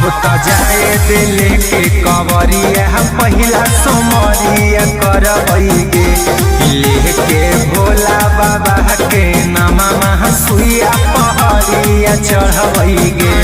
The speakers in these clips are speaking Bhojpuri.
अब तो जाए दिल के कवरिया पहिला सोमरिया करबैगे लेके भोला बाबा के नामा सुइया पहरिया चढ़बैगे।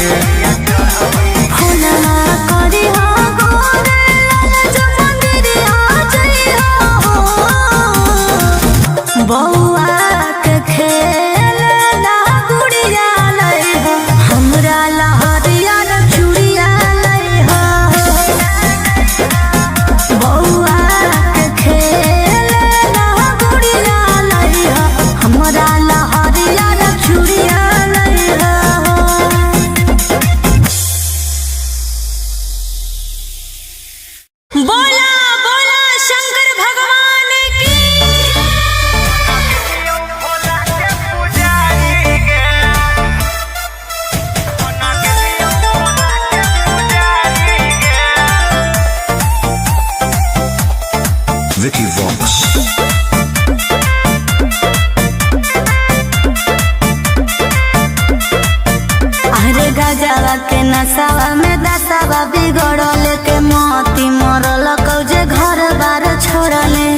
गजवा के नसावा में दसावा बिगड़ल के मोती मरल कौजे घर बार छोड़ले।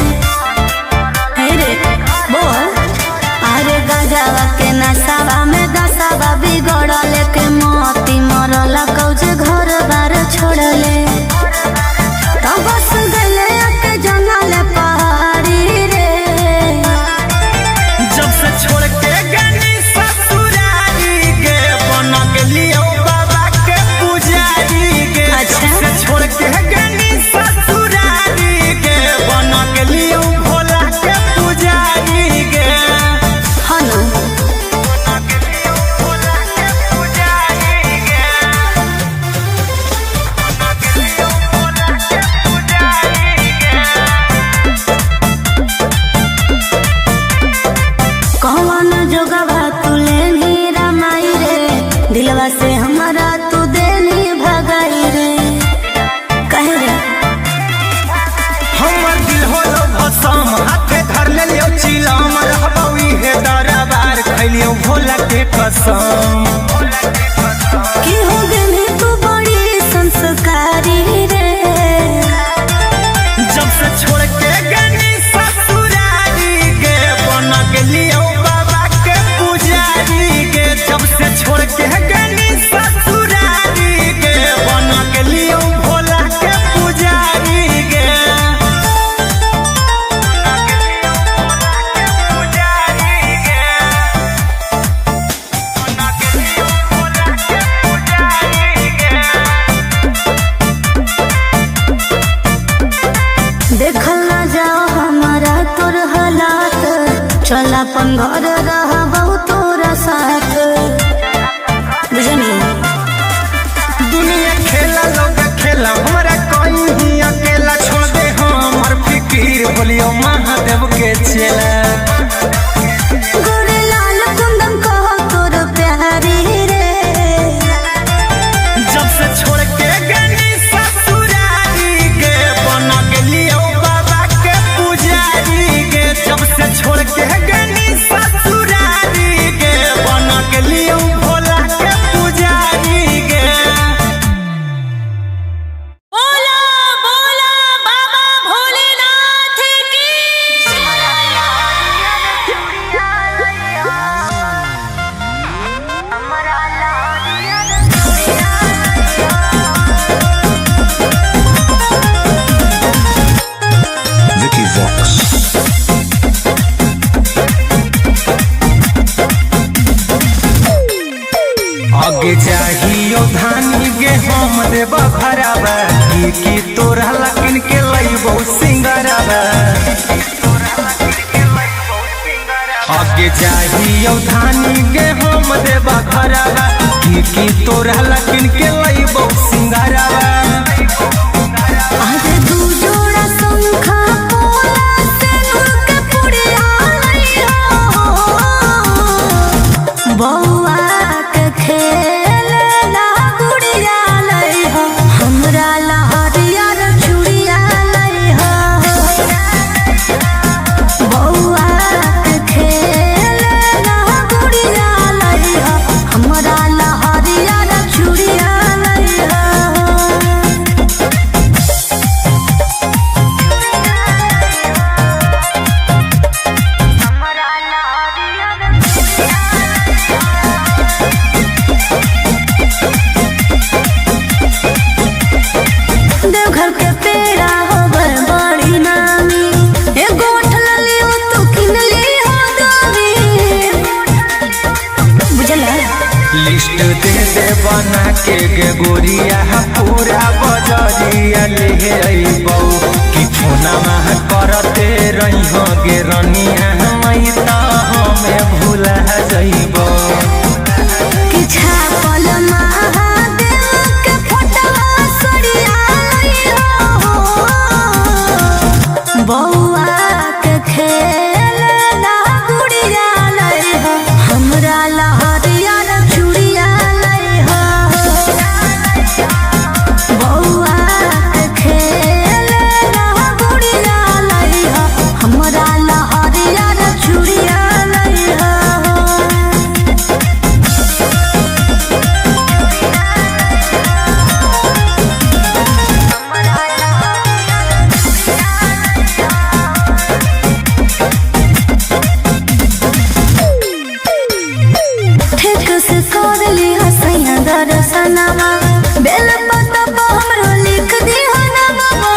रे बोल अरे गजवा के नसावा में दसावा बिगड़ल के मोती मरल कौजे घर बार छोड़ले। तो बस गले के जंगल पहाड़ी रे जब से छोड़ के गनी ससुरारी के बन गेलियो बाबा के पुजारी के। जब से छोड़ के गनी ससुरारी के बन गेलियो भोला के पुजारी के। हनु बन गेलियो भोला के पुजारी के। बन गेलियो भोला के पुजारी के। कौन जोगवा तुले नी रमाई रे दिलवा से हमारा तू देनी भगाई रे कहे रे हमर दिल होलो भसम हाथे धर लेलियो चिलम रहबई हे दरबार खैलियो भोला के कसम। कि हो गनी तू बड़ी संस्कारी रे जब से छोड़ के गनी ससुरारी के बन गेलियो बाबा के पुजारी के। जब से छोड़ के गनी ससुरारी के बन गेलियो भोला के पुजारी के। देखल ना जाओ हमारा तोर हालात चल अपन घर रहबो तोरा साथ बुझनी। दुनिया खेला लोग खेला हमरा कोई ही अकेला छोड़ दे हमर फिकीर बोलियो महादेव के चेला। गोरे लाल कुंदन कहो तोर प्यारी रे जब से छोड़ के गनी ससुरारी के बन गेलियो बाबा के पुजारी के। जब से छोड़ के गनी ससुरारी के बन गेलियो भोला के पुजारी के। बोला बोला बाबा भोलेनाथ की Vicky Vox. आगे जाहियो धानी गे हम देब भराबा की तोरा लकिन के लइबो सिंगराबा। आगे जाहियो धानी गे हम देब भराबा की तोरा लकिन के लइबो सिंगराबा। आज दू जोड़ा शंखा पोला से नूर के पुड़िया लइहो बौआ के खेल ला गुड़िया लइहो हमरा लहरिया रे चूड़िया लइहो बौआ के खेल ला गुड़िया लइहो हमरा लहरिया रे चूड़िया लइहो। पूरा बजरिया ले अइबौ कि फोनमा करते रही हो गे रनिया मई त हमें भूला जइबौ कि छापल महादेव के फोटवा सड़िया लइहो बौआ के खेल ना गुड़िया लइहो हमरा लहरिया चूड़िया लइहो बौआ के खेल ना गुड़िया लइहो हमरा लहरिया चूड़िया लइहो ठीक से कर ली हसैया दर्शनमा बेल पतबा हमरो लिख दिहो ना बाबा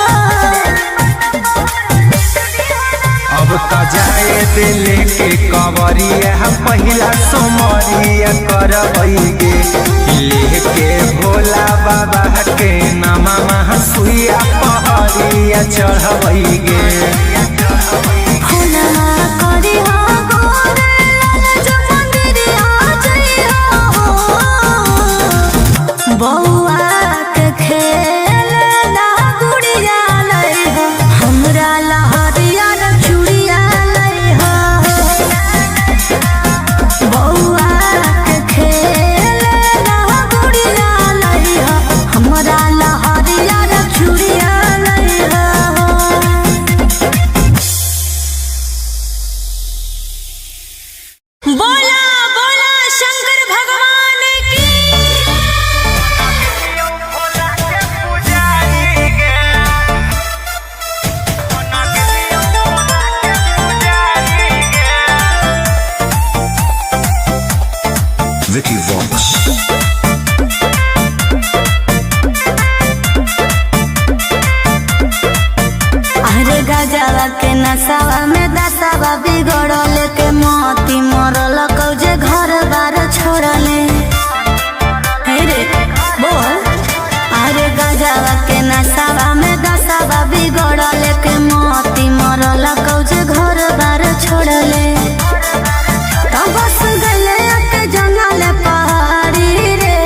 अब त जाए दिले के कवरिया पहिला सोमरिया करबै गे लेके भोला बाबा के नामा सुइया पहरिया चढ़बै गे फुला करी हो गोरे लाल जो मंदिरिया जइहो बौआ के खेल ना गुड़िया लइहो हमरा लहरिया चूड़िया लइहो बौआ के खेल ना गुड़िया लइहो हमरा लहरिया चूड़िया लइहो बोला बोला शंकर भगवान की Vicky Vox. अरे गजवा के नसावा में दसावा बिगड़ल के मोती मरल कौजे घर बार छोड़ले हे रे बोल अरे गजवा के नसावा में दसावा बिगड़ल के मोती मरल कौजे घर बार छोड़ले तो बस गले के जंगल पहाड़ी रे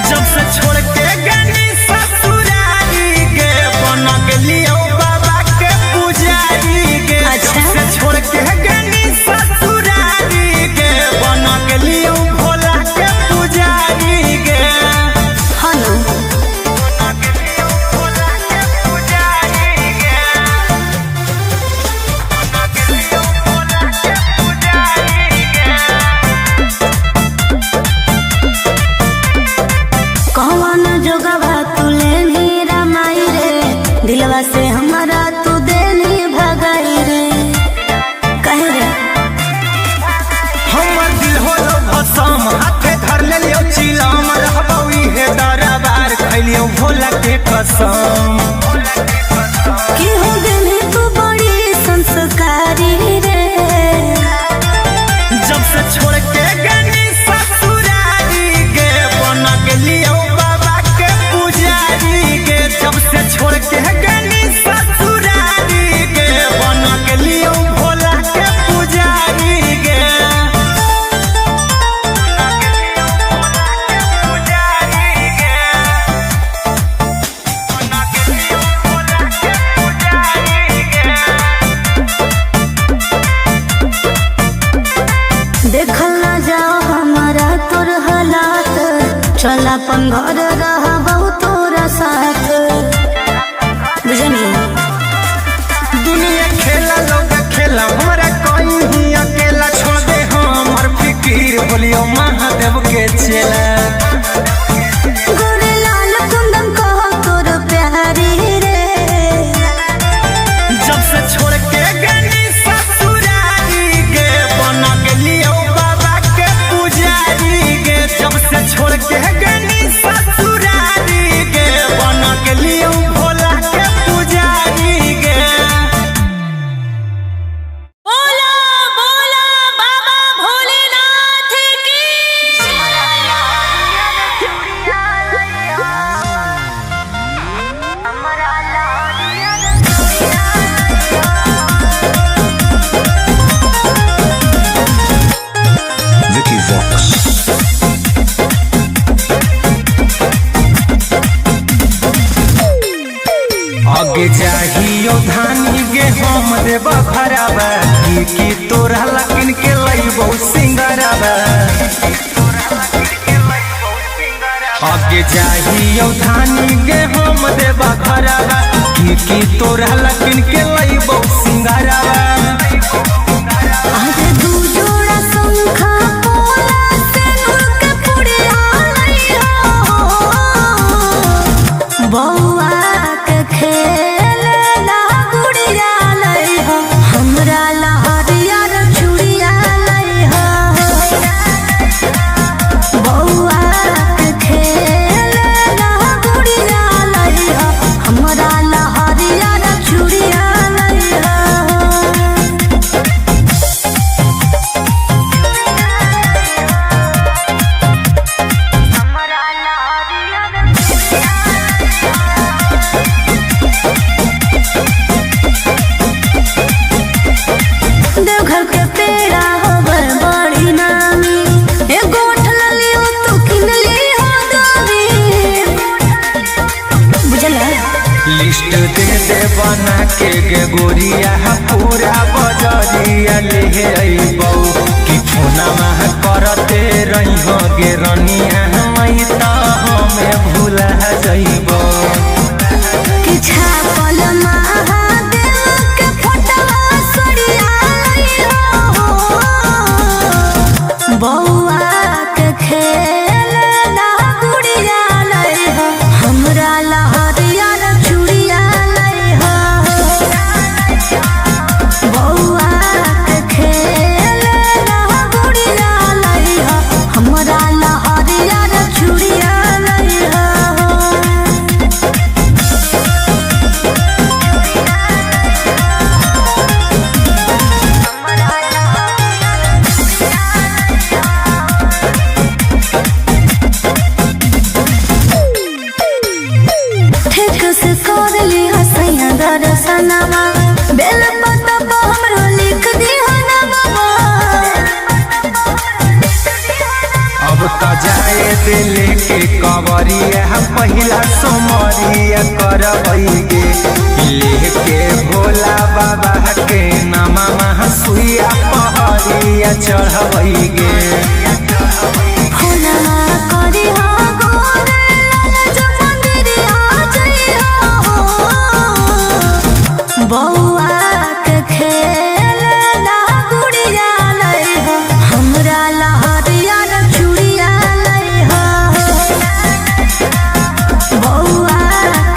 जब से छोड़ के गनी ससुरारी गे बन गेलियो बाबा के पुजारी गे अच्छा। जब से छोड़ के गनी ससुरारी गे बन गेलियो भोला के पुजारी गे हनु बन गेलियो भोला के पुजारी गे बन गेलियो भोला के पुजारी गे कौन जोगवा तुले नीरा माई रे दिलवा से हमारा तू देनी भगाई रे कहे रे हमर दिल होलो भसम हाथे धर लेलियो चिलम रहबौ इहे दरबार खैलियो भोला के कसम कि हो गेली तू बड़ी संस्कारी रे जब से छोड़ के गनी ससुरारी गे बन गेलियो बाबा के पुजारी गे जब से छोड़ के गनी ससुरारी गे बन गेलियो भोला के पुजारी गे बन गेलियो भोला के पुजारी गे बन गेलियो भोला के पुजारी गे देखल ना जाओ हमारा तोर हालात चल अपन घर रह बहुत तोरा साथ बुझनी दुनिया खेला लोग खेला हमरा कोई ही अकेला छोड़ दे हमर फिकीर बोलियो महादेव के चेला गोरे लाल कुंदन कहो तोर प्यारी रे जब से छोड़ के गनी ससुरारी गे बन गेलियो बाबा के पुजारी गे जब से छोड़ के गनी ससुरारी गे बन गेलियो भोला के पुजारी गे बोला बोला बाबा भोलेनाथ की आगे जाहियो धानी गे हम देब खराबा की तोरा लकिन के लइबो सिंगराबा आगे जाहियो धानी गे हम देब खराबा की तोरा लकिन के लइबो सिंगराबा आगे दू जोड़ा शंखा पोला सेनुर के पुड़िया लइहो बौआ के खेले ला गुड़िया लइहो हमरा ला हरियर चूड़िया लइहो बौआ के खेले ला गुड़िया लइहो हमरा ला हरियर चूड़िया लइहो देवघर के पेड़ा होवे बड़ी नामी एगो ठलली हो तू किनली हो दामी बुझला लिस्ट दे दे बना के गे गोरिया पूरा बजरिया ले अइबौ कि फोनमा करते रही हो गे रनिया मई त हमें भूला जइबौ कि छापल महादेव के फोटवा सड़िया लइहो बौआ के खेले ला गुड़िया लइहो हमरा ला हरियर चूड़िया लइहो बौआ के खेले ला गुड़िया लइहो हमरा ला हरियर चूड़िया लइहो ठीक से कर ली हसैया दर्शनमा बेल पत्ता पर हमरो लिख दी ना बाबा अब त जाए दिल के कवरिया पहिला सोमरिया करबै गे लेके भोला बाबा के नामा सुइया पहरिया चढ़बै गे फोनमा करी हो गोरे लाल जो मंदिरिया जइहो बौआ के खेले ला गुड़िया लइहो हमरा ला हरियर चूड़िया लइहो बौआ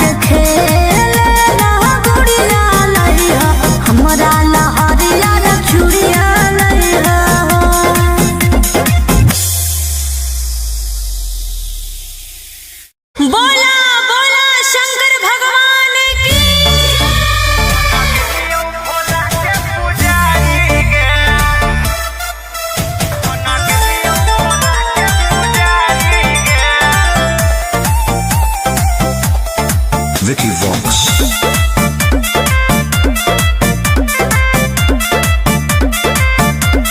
के खेले ला गुड़िया लइहो हमरा ला हरियर चूड़िया लइहो बोला बोला शंकर भगवान की Vicky Vox.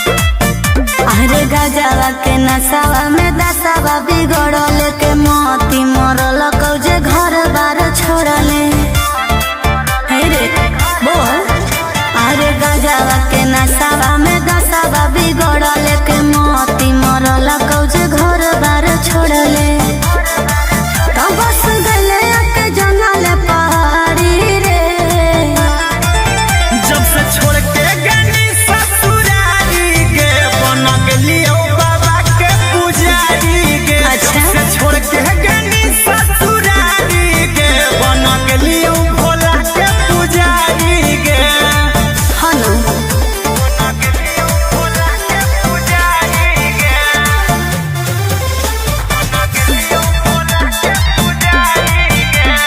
अरे गजवा के नसावा में दसावा बिगड़ल के मोती मरल कौजे घर बार छोड़ले हे रे बोल अरे गजवा के नसावा में दसावा बिगड़ल के मोती मरल कौजे घर बार छोड़ले तो बस गले के जंगल पहाड़ी रे जब से छोड़ के गनी ससुरारी गे बन गेलियो बाबा के पुजारी गे अच्छा। जब से छोड़ के गनी ससुरारी गे बन गेलियो भोला के पुजारी गे हनु बन गेलियो भोला के पुजारी गे बन गेलियो भोला के पुजारी गे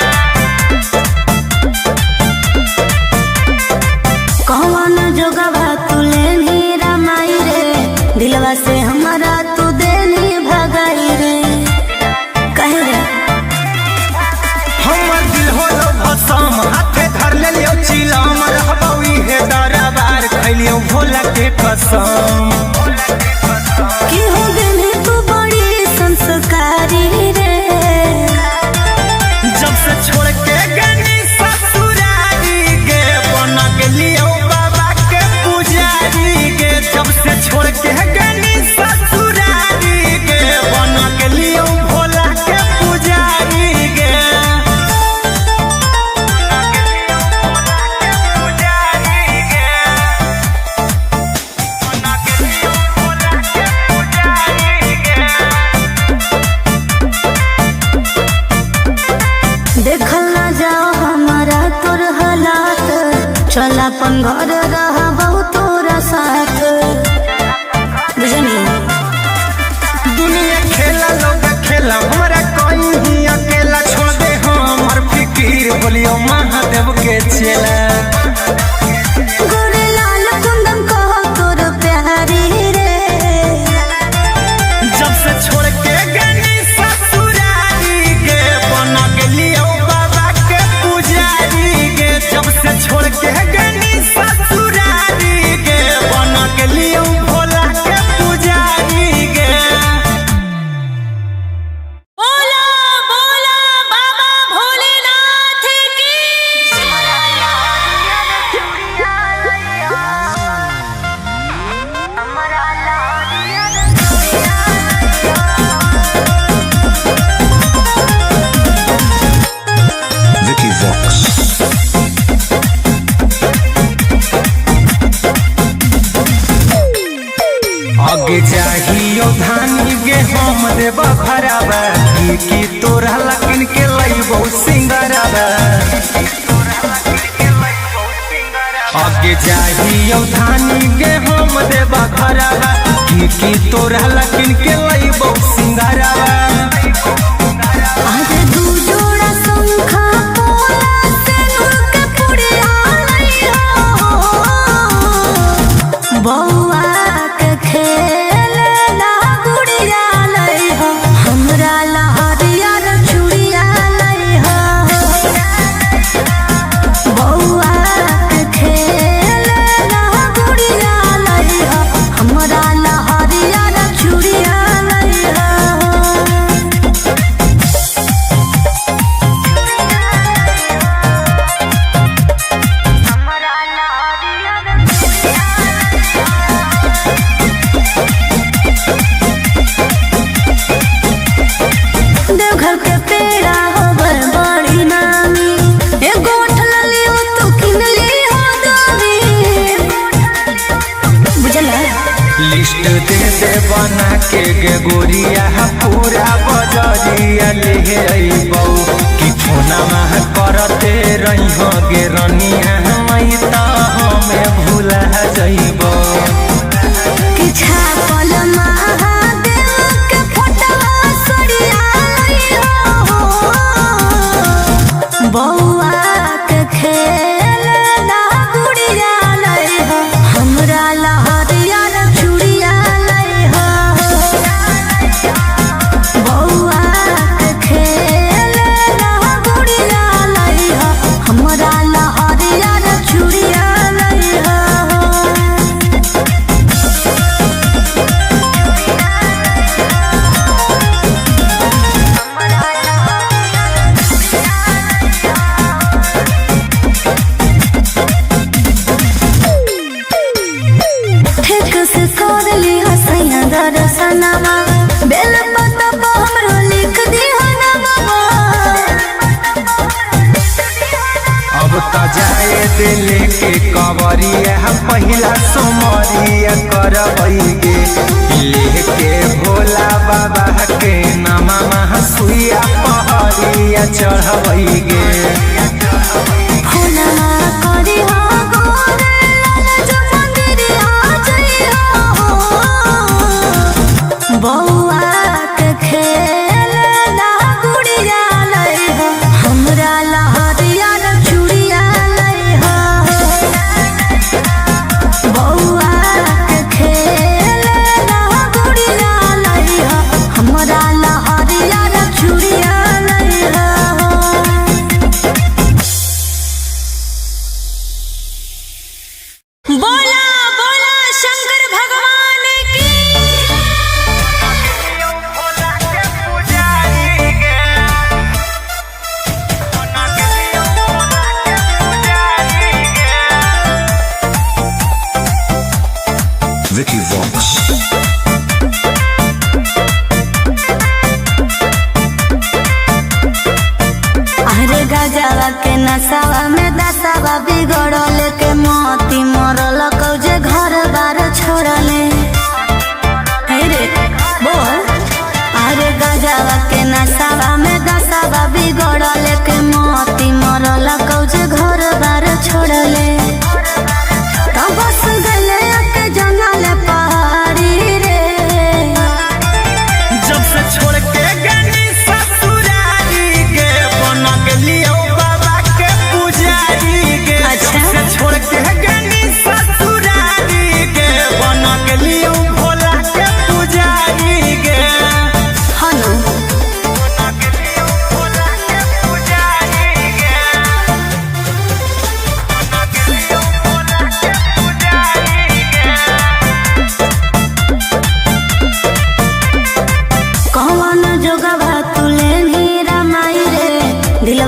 कौन जोगवा तू लेनी रमाई रे दिलवा से हमारा तू देनी भगाई रे कहे रे हमर दिल होलो भसम हाथे धर लेलियो चिलम रहबौ इहे दरबार खैलियो भोला के कसम कि हो गनी तू बड़ी संस्कारी रे जब से छोड़ के गनी ससुरारी अपन घर रहा बहुत तोरा साथ बुझनी दुनिया खेला लोग खेला हमरा कहीं अकेला छोड़ दे हमर फिकीर बोलियो महादेव के चेला गोरे लाल कुंदन कहो तोर प्यारी रे जब से छोड़ के गनी ससुरारी गे बन गेलियो बाबा के पुजारी गे जब से छोड़ के गनी ससुरारी गे बन गेलियो भोला के पुजारी गे बोला बोला बाबा भोलेनाथ की Vicky Vox. आगे चाहियो धानी गे हम देबा भराबा की तोरा लकिन के लइबो सिंगराबा आगे चाहियो धानी गे हम देबा भराबा की तोरा लकिन के लइबो सिंगराबा आज दू जोड़ा शंखा पोला से नूर के पुड़िया लइहो बौआ के खेल ला गुड़िया लइहो हमरा लहरिया रे चूड़िया लइहो बौआ के खेल ला गुड़िया लइहो हमरा लहरिया रे चूड़िया लइहो देवघर के पेड़ा होबर बड़ी नामी एगो ठलली हो तू किनली हो दामी बुझला लिस्ट दे दे बना के गे गोरिया पूरा बजरिया ले अइबौ कि फोना में करते रहिहो गे रनिया मई त हमें भूला जइबौ कि छापल महादेव के फोटवा सरिया लइहो बौआ के खेल ला गुड़िया लइहो हमरा लहरिया रे चूड़िया लइहो बौआ के खेल ला गुड़िया लइहो हमरा लहरिया रे चूड़िया लइहो ठीक से कर ली हसैया दर्शनमा बेल पत्ता पर हमरो लिख दी हनमा अब त जाए दिल के कवरिया पहिला सोमरिया करबै गे लेके भोला बाबा के नामा सुइया पहरिया चढ़बै गे फुलमा करी हो गोरे लाल जो मंदिरिया जइहो बौआ के खेल ला गुड़िया लइहो हमरा लहरिया रे चूड़िया लइहो बौआ के खेल ला गुड़िया लइहो हमरा लहरिया रे चूड़िया लइहो बोला बोला शंकर भगवान की Vicky Vox. अरे गजवा के नसावा में दसावा बिगड़ल के मोती मरल कौजे घर बार छोड़ले हे रे बोल अरे गजवा के नसावा में दसावा बिगड़ल के मोती मरल कौजे घर बार छोड़ले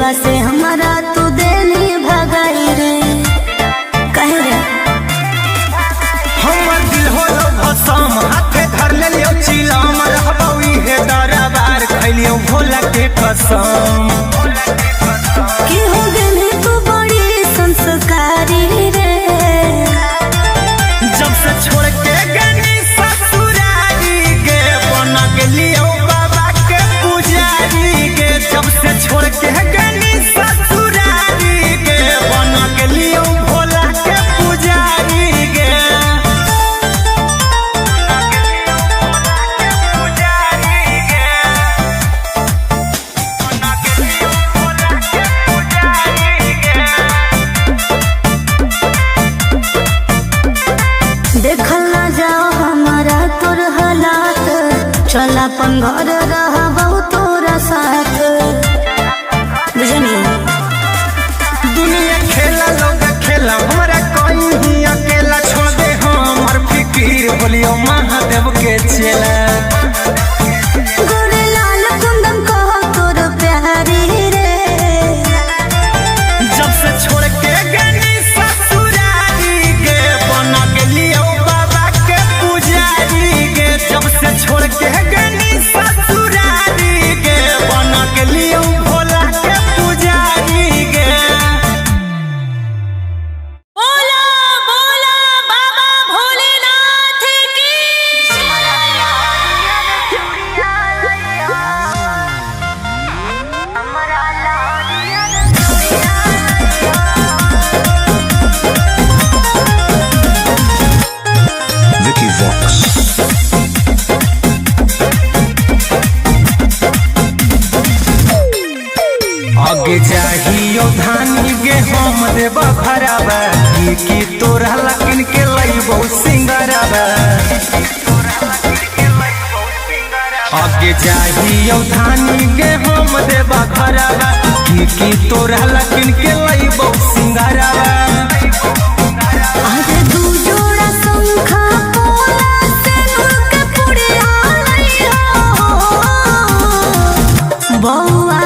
दिलवा से हमारा तू देनी भगाई रे कहे रे हमर दिल होलो भसम हाथे धर ले लियो चिलम रहबई हे दरबार खैलियो भोला के कसम कि हो गेली तू बड़ी संस्कारी रे जब से छोड़ के गनी ससुरारी गे बन गेलियो बाबा के पुजारी गे जब से छोड़ के गनी ससुरारी गे बन गेलियो भोला के पुजारी गे देखल ना जाओ हमारा तोर हालात चल अपन घर रहबो तोरा साथ बुझनी दुनिया खेला लोग खेला हमरा कोई ही अकेला छोड़ दे हमर फिकीर बोलियो महादेव के चेला गोरे लाल कुंदन कहो तोर प्यारी रे जब से छोड़ के गनी ससुरारी गे बन गेलियो बाबा के पुजारी गे जब से छोड़ के गनी ससुरारी गे बन गेलियो भोला के पुजारी गे बोला बोला बाबा भोलेनाथ की Vicky Vox. आगे चाहियो धानी गे हम देब खराबा की तोरा लकिन के लइबो सिंगराबा आगे चाहियो धानी गे हम देब खराबा की तोरा लकिन के लइबो सिंगराबा आज दू जोड़ा शंखा पोला सिंदूर के पुड़िया लइहो बौआ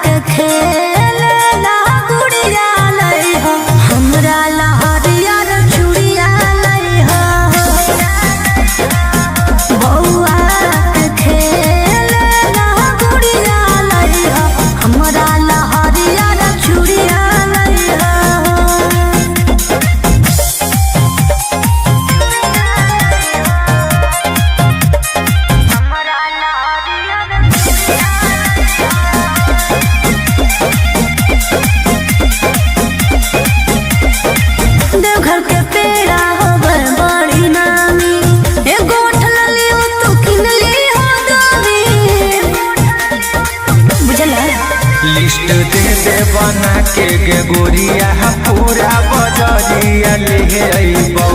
के खेलना गुड़िया लइहो हमरा लहरिया रे चूड़िया लइहो बौआ के खेलना गुड़िया लइहो हमरा लहरिया रे चूड़िया लइहो देवघर के पेड़ा होवे बड़ी नामी एगो उठल लियो तू किन ली हो दामी बुझला लिस्ट दे दे बना के गे गोरिया पूरा बजरिया ले अइबौ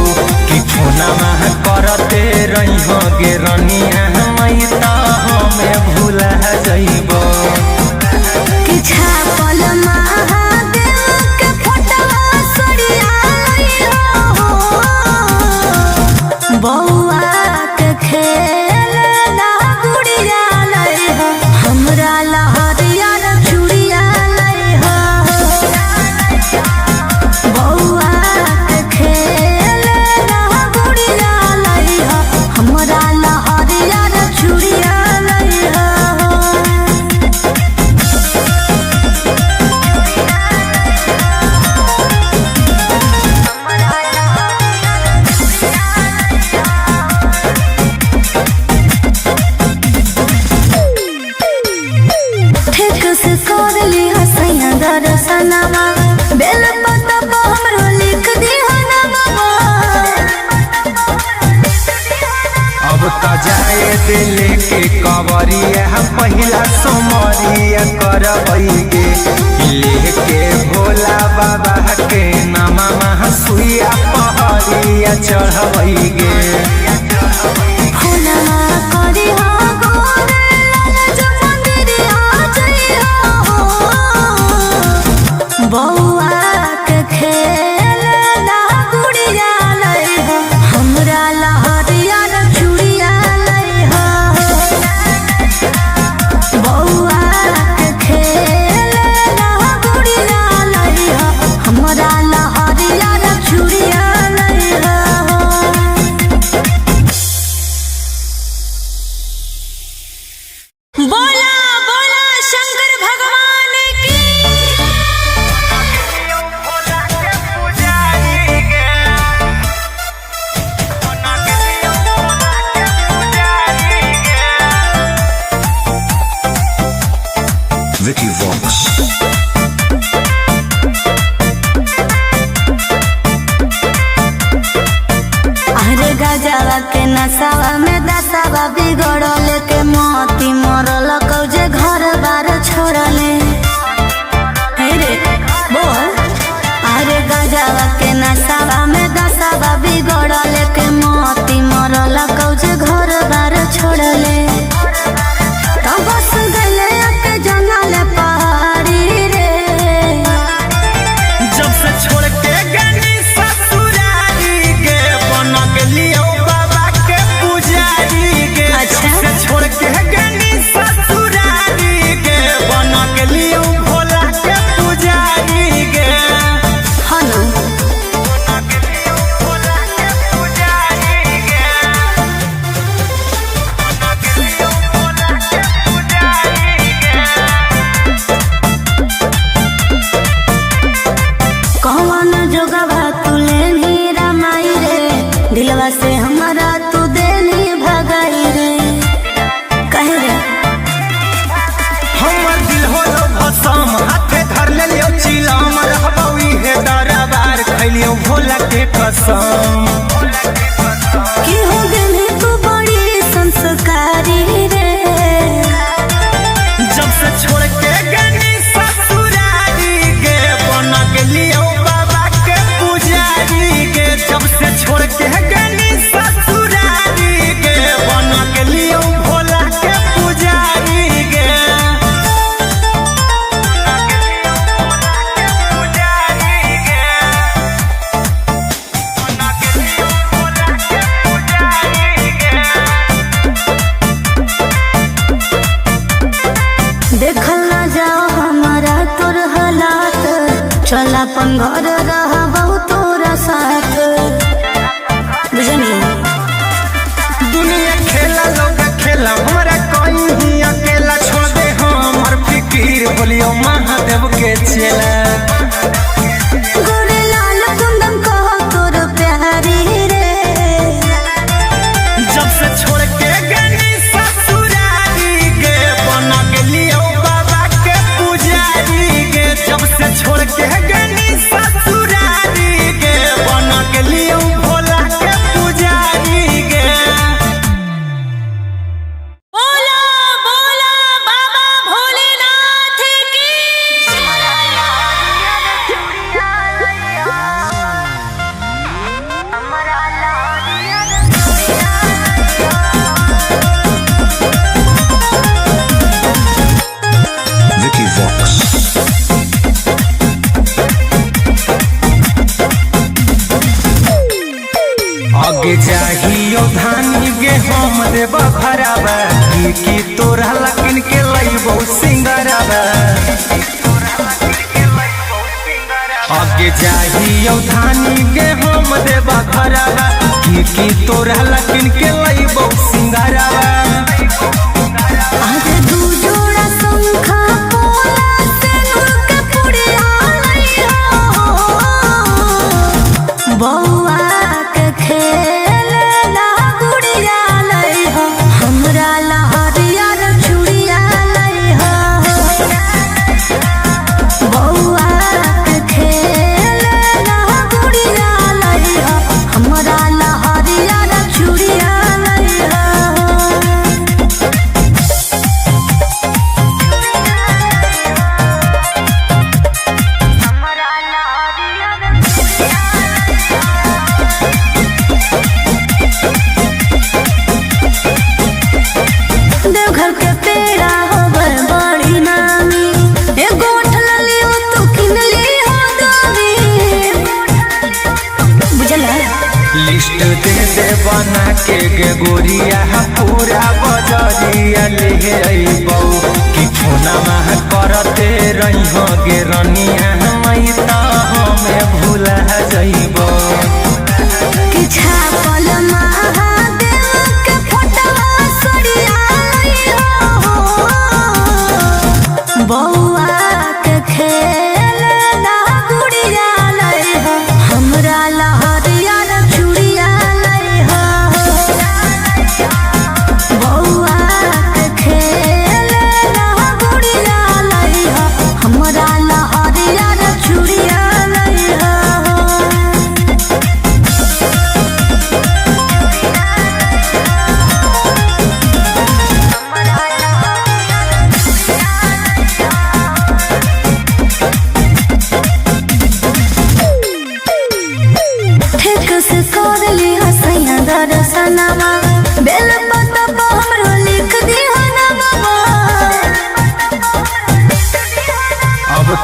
कि फोना मह करते रहिहो गे रनिया मई त हमें भूला जइबौ कि छापल महादेव के फोटवा सड़िया लइहो बौआ के खेलना गुड़िया लइहो हमरा लहरिया रे चूड़िया लइहो बौआ के खेलना गुड़िया लइहो हमरा लहरिया रे चूड़िया लइहो ठीक से कर ली हसैया दर्शनमा बेल पत्ता पर हमरो लिख दी हनमा अब त जाए दिल के कवरिया पहिला सोमरिया करबै गे लेके भोला बाबा के नामा मह सुइया पहरिया चढ़बै गे फुलवा करी हो गोरे लाल जो मंदिरिया जइहो बौआ के खेलना गुड़िया लइहो हमरा लहरिया रे चूड़िया लइहो बौआ के खेलना Vox. अरे गजवा के नसावा में दसावा बिगड़ल के मोती मरल कौजे घर बार छोड़ले। हे रे बोल। अरे गजवा के नसावा में दसावा बिगड़ल के मोती मरल कौजे घर बार छोड़ले। तो बस गले के जंगल पहाड़ी रे। जब से छोड़ के गनी ससुरारी के बन गेलियो बाबा के पुजारी के। अच्छा। जब से छोड़ के गनी ससुरारी के बन गेलियो भोला के पुजारी के। हनु बन गेलियो भोला के पुजारी के। बन गेलियो भोला के पुजारी के। कौन जोगवा तुले नीरा माई रे। दिलवा से हमारा तू देनी भगाई रे। कहे रे हमर दिल होलो भसम हाथे धर लेलियो चिलम रहबौ इहे दरबार खैलियो भोला के कसम। कि हो गेली तू बड़ी संस्कारी रे। जब से छोड़ के गनी ससुरारी के बन गेलियो बाबा के पुजारी के। जब से छोड़ के गनी ससुरारी के बन गेलियो भोला के पुजारी के। देखल ना जाओ हमारा तोर हालात। चल अपन घर रहबौ तोरा साथ। बुझनी दुनिया खेला लोग खेला हमारा कोई ही अकेला छोड़ दे हमर फिकीर बोलियो महादेव के चेला। गोरे लाल कुंदन कह तोर प्यारी रे। जब से छोड़ के गनी ससुरारी के बन गेलियो बाबा के पुजारी के। जब से छोड़ के गनी ससुरारी के बन गेलियो भोला के पुजारी के। बोला बोला बाबा भोलेनाथ की। Vicky Vox. आगे जाहियो धानी गे हम देव खराबा की तोरा लकिन के लइबो सिंगराबा। आगे जाहियो धानी गे हम देव खराबा की तोरा लकिन के लइबो सिंगराबा। आज दू जोड़ा शंखा पोला सिंदूर के पुड़िया लइहो। बौआ के खेलना गुड़िया लइहो। हमरा लहरिया रे चूड़िया लइहो। बौआ के खेलना गुड़िया लइहो। हमरा लहरिया रे चूड़िया लइहो। देवघर के पेड़ा होवे बड़ी नामी। एगो उठलली हो तू किनली हो दामी। बुझला लिस्ट दे दे बना के गे गोरिया पूरा बजरिया ले अइबौ कि फोनमा करते रहिहो गे रनिया मई त हमें भूला जइबौ। कि छापल महादेव के फोटवा सड़िया लइहो। बौआ के खेलना गुड़िया लइहो। हमरा लहरिया रे चूड़िया लइहो। बौआ के खेलना गुड़िया लइहो।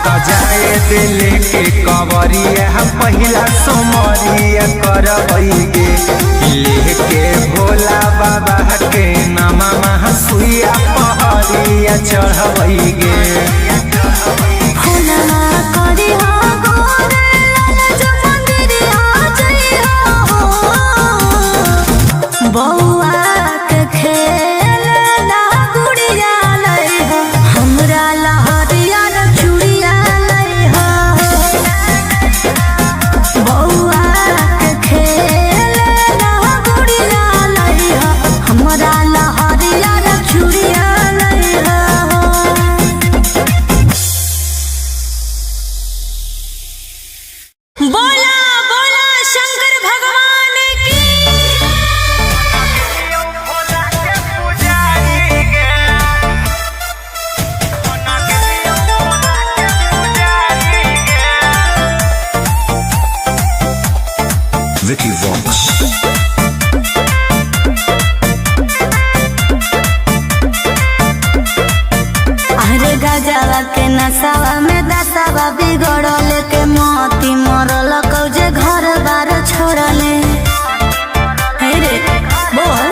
तो जाए दिल के कवरिया हम पहिला सोमरिया करबैगे लेके भोला बाबा के नामा सुइया पहरिया चढ़बैगे। बउआ के खेल ला गुड़िया लई हो हमरा लहरिया रे चूड़िया लई हो। बउआ के खेल ला गुड़िया लई हो हमरा लहरिया रे चूड़िया लई हो। बोला बोला शंकर भगवान की। Vicky Vox. अरे गजवा के नसावा में दसावा बिगड़ल के मोती मरल कौजे घर बार छोड़ले। हे रे बोल।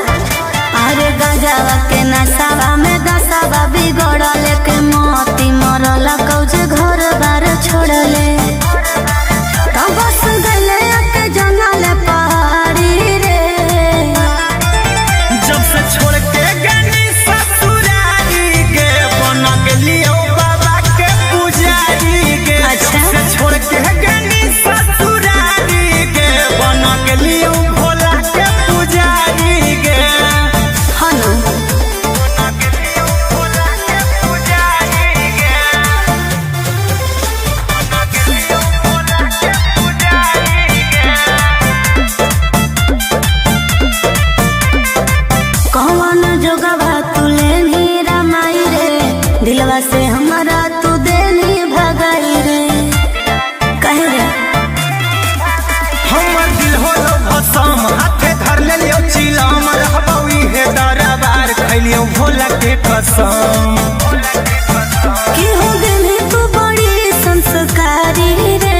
अरे गजवा के नसावा में दसावा बिगड़ल के मोती मरल कौजे घर बार छोड़ले। तो बस गले के जंगल पहाड़ी रे। जब से छोड़ के गनी ससुरारी के बन गेलियो बाबा के पुजारी के। अच्छा। जब से छोड़ के गनी ससुरारी के बन गेलियो भोला के पुजारी के। हनु बन गेलियो भोला के पुजारी के। बन गेलियो भोला के पुजारी के। कौन जोगवा तुले नी रमाई रे दिलवा से हमारा तू देनी भगाई रे। कहे रे हमर दिल होलो भसम हाथे धर लेलियो चिलम रहबौ इहे दरबार खैलियो भोला के कसम। कि हो गई तू बड़ी संस्कारी रे।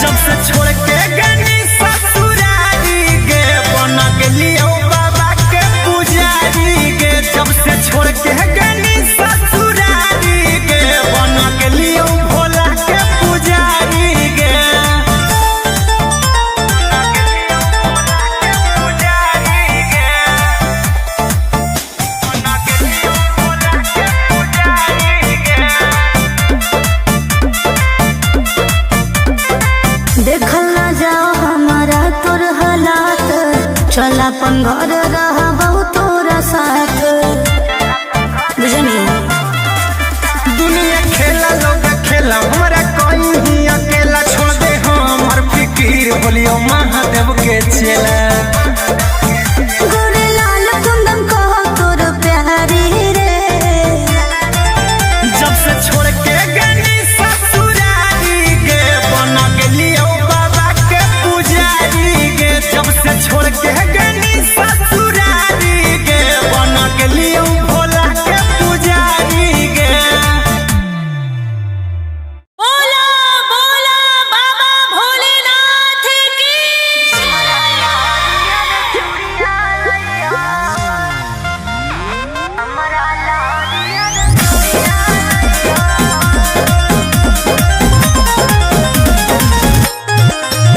जब से छोड़ के गनी ससुरारी के बन गेलियो बाबा के पुजारी के। जब से छोड़ के गनी ससुरारी के बन गेलियो भोला के पुजारी के। देखल ना जाओ हमारा तोर हालात चल अपन घर रहबौ तोरा साथ। बुझनी दुनिया खेला लोग खेला हमरा कहीं अकेला छोड़ दे हमर फिकीर बोलियो महादेव के चेला। गोरे लाल कुंदन कहो तोर प्यारी रे। जब से छोड़ के गनी ससुरारी के बन गेलियो बाबा के पुजारी के। जब से छोड़ के गनी ससुरारी के बन गेलियो भोला के पुजारी के। बोला बोला बाबा भोलेनाथ की।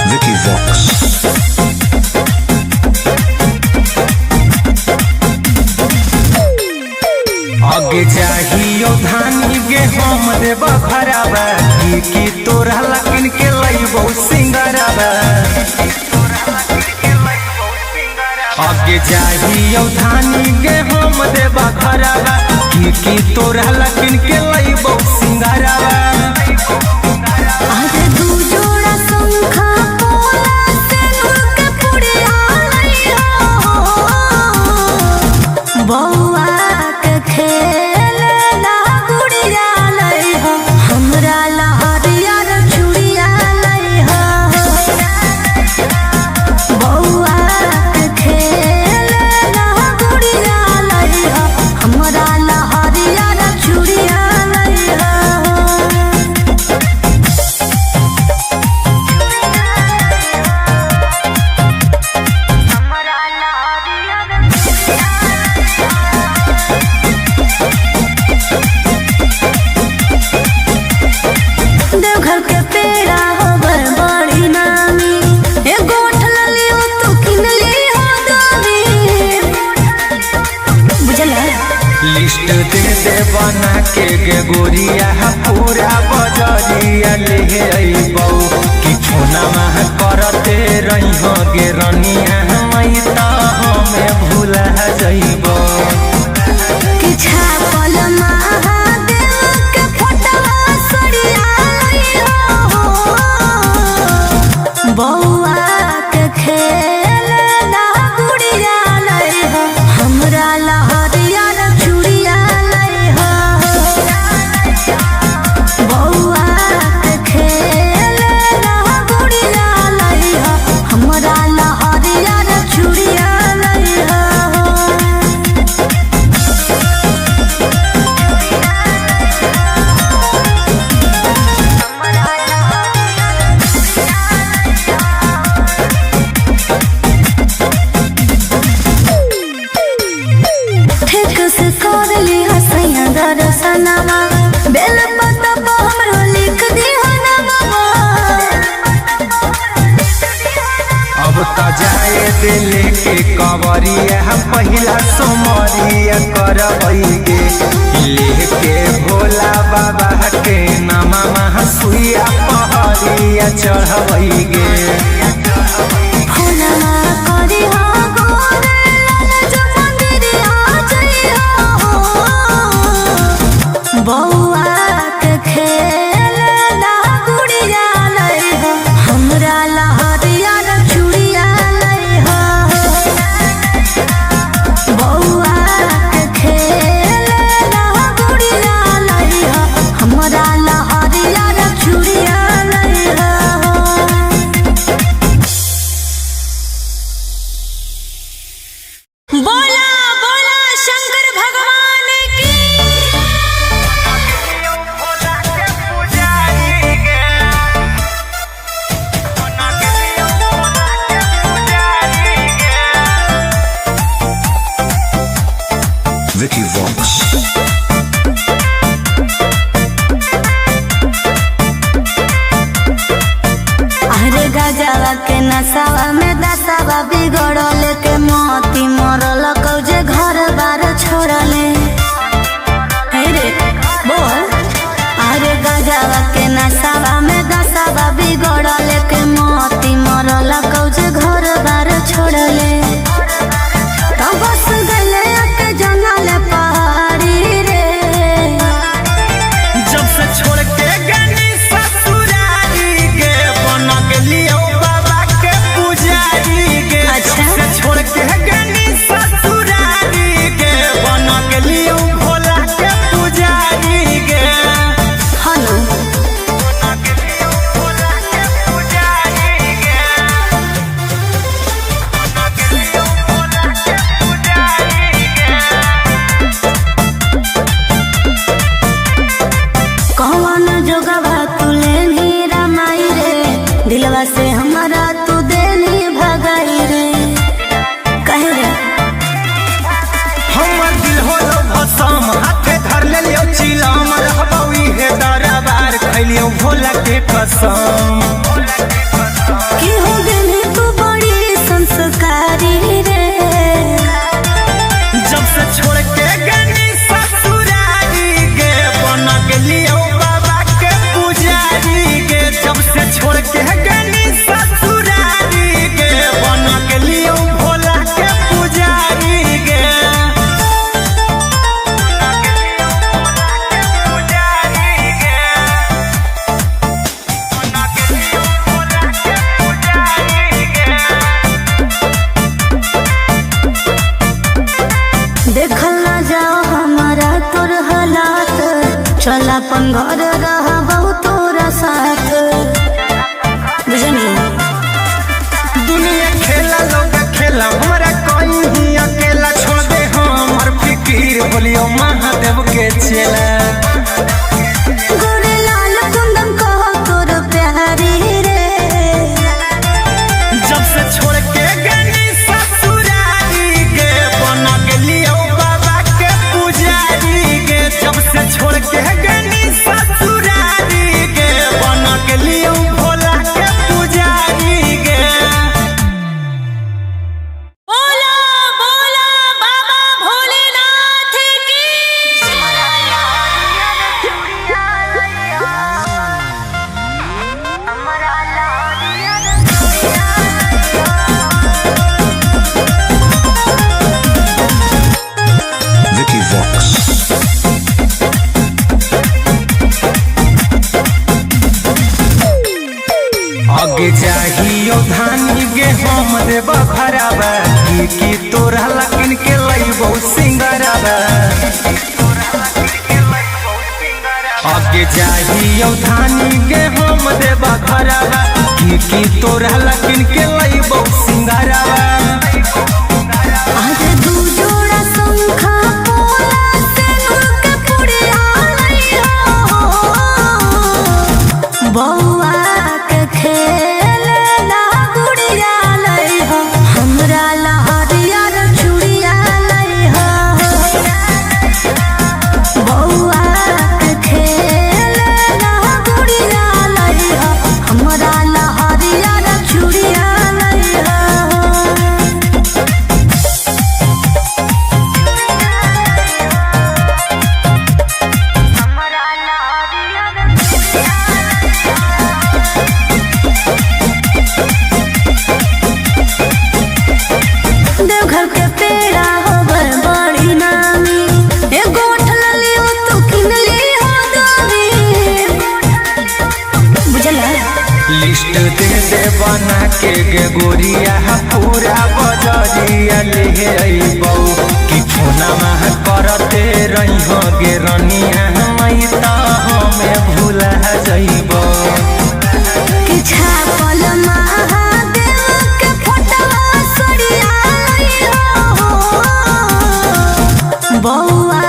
Vicky Vox. आगे चाहियो धानी गे हम देव भरावा की तोरा लकिन के लइबो सिंगरावा। आगे चाहियो धानी गे हम देव भरावा की तोरा लकिन के लइबो सिंगरावा। आज दू जोड़ा शंखा पोला से नूर के पुड़िया लई हो। बउआ के खेल ला गुड़िया लई हो हमरा लहरिया रे चूड़िया लई हो। बउआ के खेल ला गुड़िया लई हो हमरा लहरिया रे चूड़िया लई गोरिया पूरा बजरिया ले अइबौ कि फोनमा करते रही गे रनिया मई त हमें भूला जइबौ कि छापल महादेव के फोटवा सरिया लइहो बौआ के खेल ना गुड़िया लइहो हमरा लहरिया रे चूड़िया लइहो बौआ के खेल ना गुड़िया लइहो हमरा लहरिया रे चूड़िया लइहो ठीक से कर ली हसैया दर्शनमा बेल पत्ता पर हमरो लिख दी हनमा अब त जाए दिले के कवरिया पहिला सोमरिया करबैगे लेके भोला बाबा के नामा सुइया पहरिया चढ़बैगे फुलवा करी हो गोरे लाल जो मंदिरिया जइहो बौआ के खेल ना गुड़िया लइहो हमरा लहरिया रे चूड़िया लइहो बौआ के खेल ना गुड़िया लइहो हमरा लहरिया रे चूड़िया लइहो बोला बोला शंकर भगवान की Vicky Vox. अरे गजवा के नसावा में दसावा बिगड़ल के मोती मरल कौजे घर बार छोड़ले हे रे बोल अरे गजवा के नसावा में दसावा बिगड़ल के मोती मरल कौजे घर बार छोड़ले तो बस गले के जंगल पहाड़ी रे जब से छोड़ के गनी ससुरारी गे बन गेलियो बाबा के पुजारी गे अच्छा। जब से छोड़ के गनी ससुरारी गे बन गेलियो भोला के पुजारी गे हलो बन गेलियो भोला के पुजारी गे बन गेलियो भोला के पुजारी गे कौन जोगवा तुले नी रामाई रे दिलवा से हमारा तू देनी भगाई रे कहे रे हमर दिल होलो भसम हाथे धर लेलियो चिलम रहबौ इहे दरबार खैलियो भोला के कसम कि हो गेली तू बड़ी संस्कारी रे जब से छोड़ के गनी ससुरारी गे बन गेलियो बाबा के पुजारी गे जब से छोड़ के गनी ससुरारी गे बन गेलियो भोला के पुजारी गे पुजारी गे देखल ना जाओ हमारा तोर हालात चल अपन घर रहबौ तोरा साथ बुझनी दुनिया खेला लोग खेला हमारा कोई ही अकेला छोड़ दे हमर फिकीर बोलियो महादेव के चेला गोरे लाल कुंदन कहो तोर प्यारी रे जब से छोड़ के गनी ससुरारी गे बन गेलियो बाबा के पुजारी गे जब से छोड़ के गनी ससुरारी गे बन गेलियो भोला के पुजारी गे बोला बोला बाबा भोलेनाथ की आगे जाहियो धानी गे हम देब घरबा की तोरा लकिन के लइबो सिंगरबा आगे जाहियो धानी गे हम देब घरबा की तोरा लकिन के लइबो सिंगरबा आजे दू जोड़ा शंखा पोला से के पुड़िया लइहा बौआ के खेलना गुड़िया लइहा हमरा लहरिया चूड़िया लइहा बौआ के खेलना गुड़िया लइहा हमरा लहरिया चूड़िया लइहा देवघर के पेड़ा होवे बड़ी नामी एगो उठल लियो तू किन ली हो दोरी बुझला लिस्ट दे बना के गे गोरिया पूरा बजरिया ले अइबौ कि फोना में करते रही हो गे रनिया मई त हमें भूला जइबौ कि छापल महादेव के फोटवा सड़िया लइहो बौआ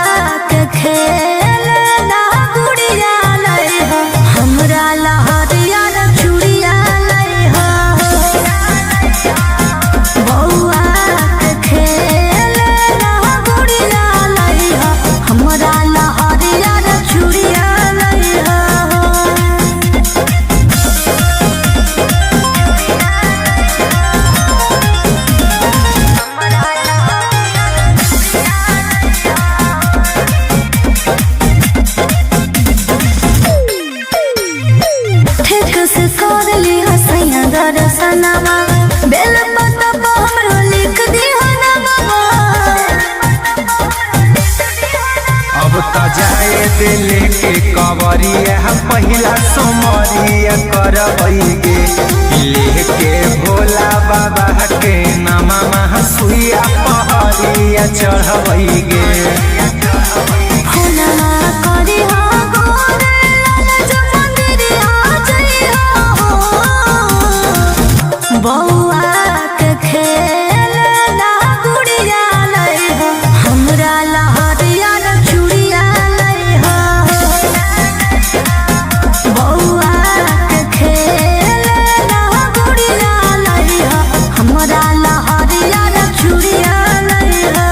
के खेलना गुड़िया लइहो हमरा लहरिया चूड़िया लइहो बौआ के खेलना गुड़िया लइहो हमरा लहरिया चूड़िया लइहो ठीक से कर ली हसैया दर्शनमा बेल पत्ता पर हमरो लिख दी हनवा अब त जाए दिल के कवरिया पहिला सोमरिया करबै गे लेके भोला बाबा के नामा सुइया पहरिया चढ़बै गे फुलवा करी हो गोरे लाल जो मंदिरिया जइहो बौआ के खेलना गुड़िया लइहो हमरा लहरिया चूड़िया लइहो बौआ के खेलना गुड़िया लइहो हमरा लहरिया चूड़िया लइहो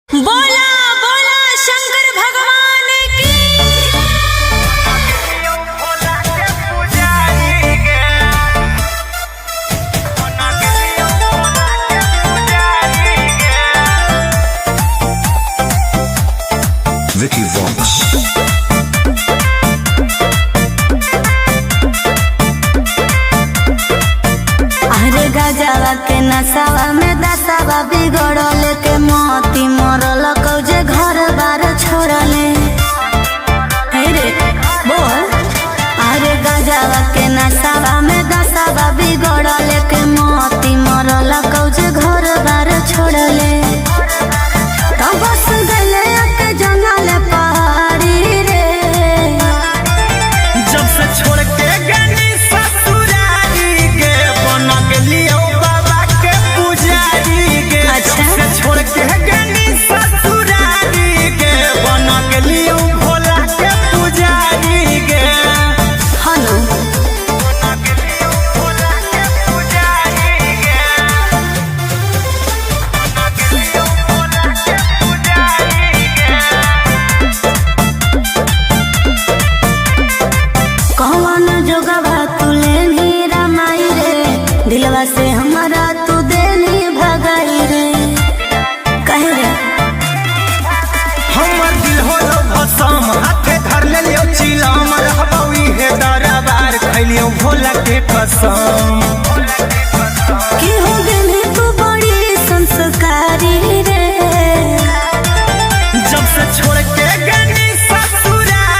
बोला बोला शंकर भगवान की Vicky Vox. अरे गजवा के नसावा में दसावा बिगड़ल के मोती मरल कौजे घर बार छोड़ले हे रे बोल अरे गजवा के नसावा में दसावा बिगड़ल के मोती मरल कौजे घर बार छोड़ले तो बस गले के जंगल पहाड़ी रे जब से छोड़ के गनी ससुरारी गे बन गेलियो बाबा के पुजारी गे अच्छा। जब से छोड़ के गनी ससुरारी गे बन गेलियो भोला के पुजारी गे हनु बन गेलियो भोला के पुजारी गे बन गेलियो भोला के पुजारी गे कौन जोगवा तुले नीरा माई रे दिलवा से हमारा तू देनी भगाई रे कहे रे हमर दिल होलो भसम हाथे धर लेलियो चिलम रहबौ इहे दरबार खैलियो भोला के कसम की हो गेली तू बड़ी संस्कारी रे जब से छोड़ के गनी ससुरारी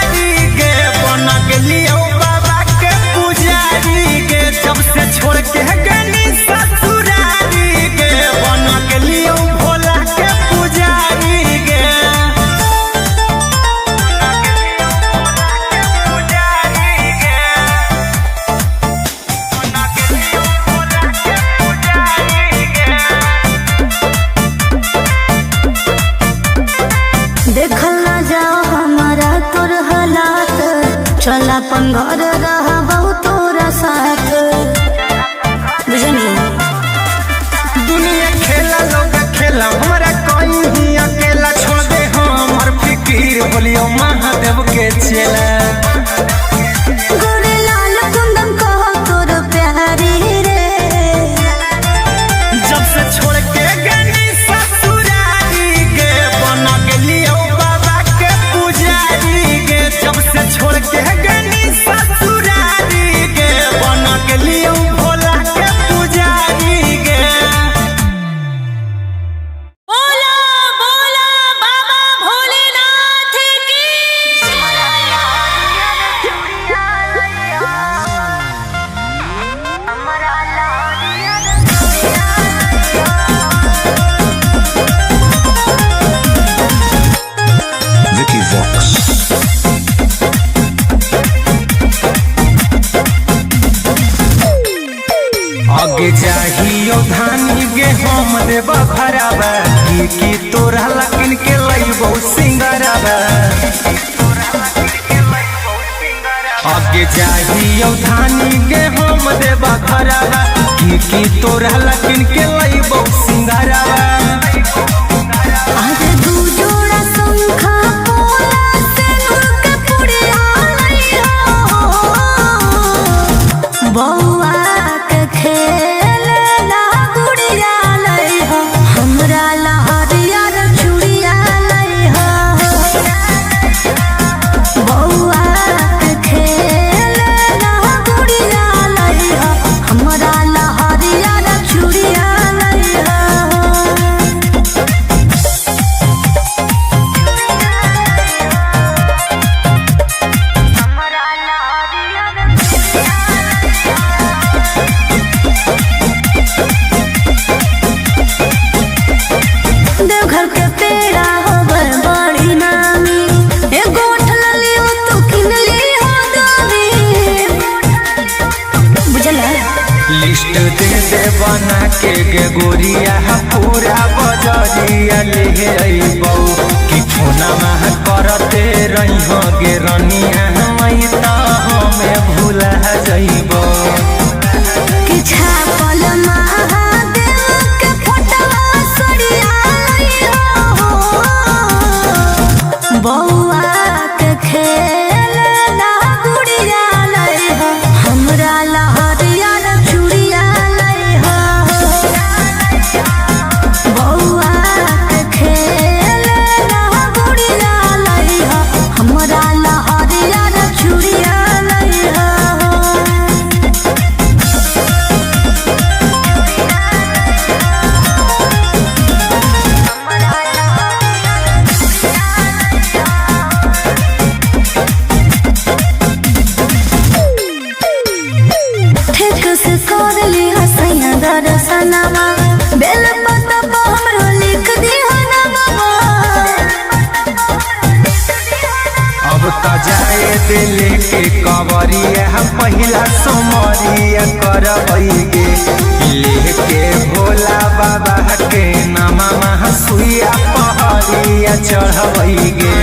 चल अपन घर रहबो तोरा साथ बुझनी। दुनिया खेला लोग खेला हमरा कहीं ही अकेला छोड़ दे हमर फिकीर बोलियो महादेव के चेला। गोरे लाल कुंदन कहो तोर प्यारी रे जब से छोड़ के गनी ससुरारी गे बन गेलियो बाबा के पुजारी गे। जब से छोड़ के गनी ससुरारी गे बन गेलियो भोला के पुजारी गे। बोला बोला बाबा भोलेनाथ की Vicky Vox. आगे जाहियो धानी गे हम देबा खराबा की तोरा लकिन के लइबो सिंगराबा। आगे जाहियो धानी गे हम देबा खराबा की तोरा लकिन के लइबो सिंगराबा। आज दू जोड़ा शंखा पोला सिंदूर के पुड़िया लइहो बौआ के खेलना गुड़िया लइहो हमरा लहरिया रे चूड़िया लइहो बौआ के खेलना गुड़िया लइहो हमरा लहरिया रे चूड़िया लइहो। देवघर के पेड़ा होबर बड़ी नामी ए गोठ ललियो तू किन ली हो दानी बुझला। लिस्ट दे दे बना के गे गोरिया पूरा बजरिया ले अइबौ कि फोना मह करते रहिहो गे रनिया हमै त हमें भूला जइबौ। कि छापल महादेव के फोटवा सरिया लइहो बौआ के खेलना गुड़िया लइहो हमरा लहरिया रे चूड़िया लइहो बौआ के खेलना गुड़िया लइहो हमरा लहरिया रे चूड़िया लइहो। ठीक से कर ली हसैया दर्शनमा बेल पत्ता पर हमरो लिख दी नामा। अब त जाए दिल के कवरिया पहिला सोमरिया करबै गे लेके भोला बाबा के नामा सुइया पहरिया चढ़बै गे।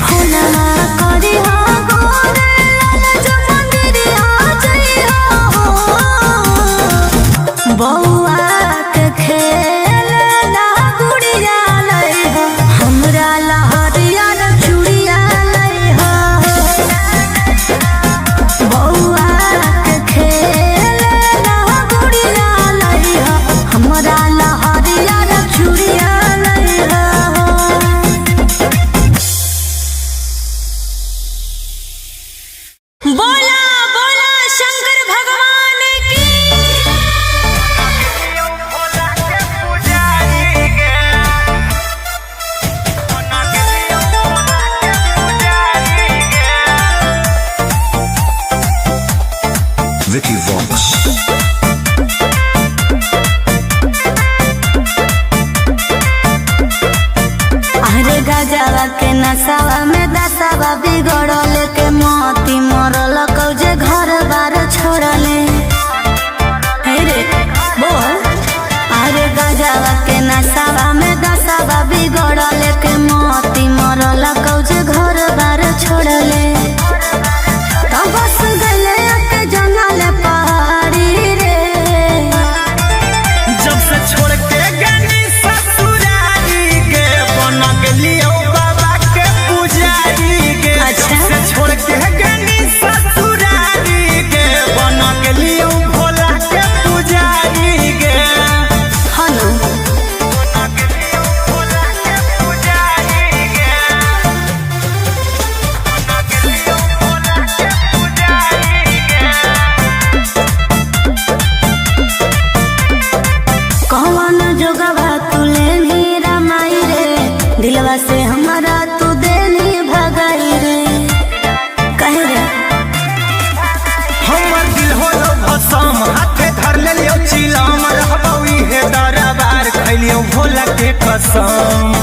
फूलना करी हो गोरे लाल जो मंदिरिया जइहो बौआ के खेलना गुड़िया लइहो हमरा लहरिया रे चूड़िया लइहो बौआ के खेलना गुड़िया लइहो हमरा लहरिया रे चूड़िया लइहो। दिलवा से हमारा तू देनी भगाई रे कहे रे हमर दिल होलो भसम हाथे धर लेलियो चिलम रहबई हे दरबार खैलियो भोला के कसम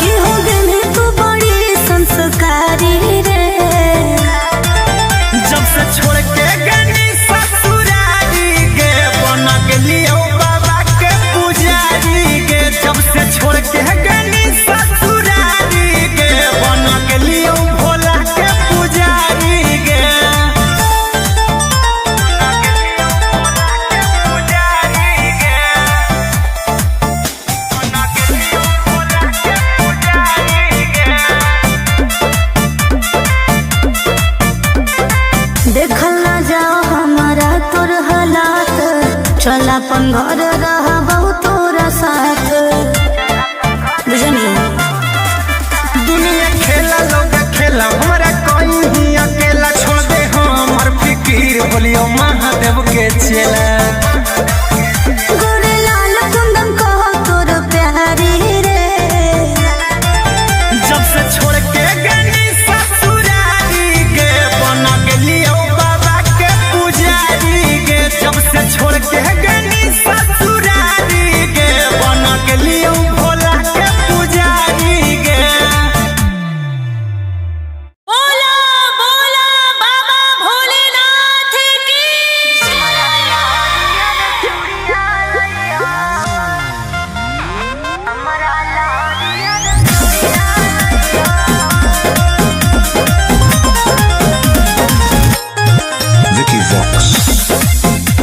कि हो गने तू बड़ी संस्कारी रे जब से छोड़ के गनी ससुरारी गे बन गेलियो बाबा के पुजारी गे जब से छोड़ के गनी ससुरारी गे बन गेलियो भोला के पुजारी गे देखल ना जाओ हमारा तोर हालात चल अपन घर रहबो तोरा साथ बुझनी दुनिया खेला लोग खेला हमरा कोई ही अकेला छोड़ दे हमर फिकीर बोलियो महादेव के चेला गोरे लाल कुंदन कहो तोर प्यारी रे जब से छोड़ के गनी ससुरारी गे बन गेलियो बाबा के पुजारी गे जब से छोड़ के गनी ससुरारी गे बन गेलियो भोला के पुजारी गे बोला बोला बाबा भोलेनाथ की Vicky Vox.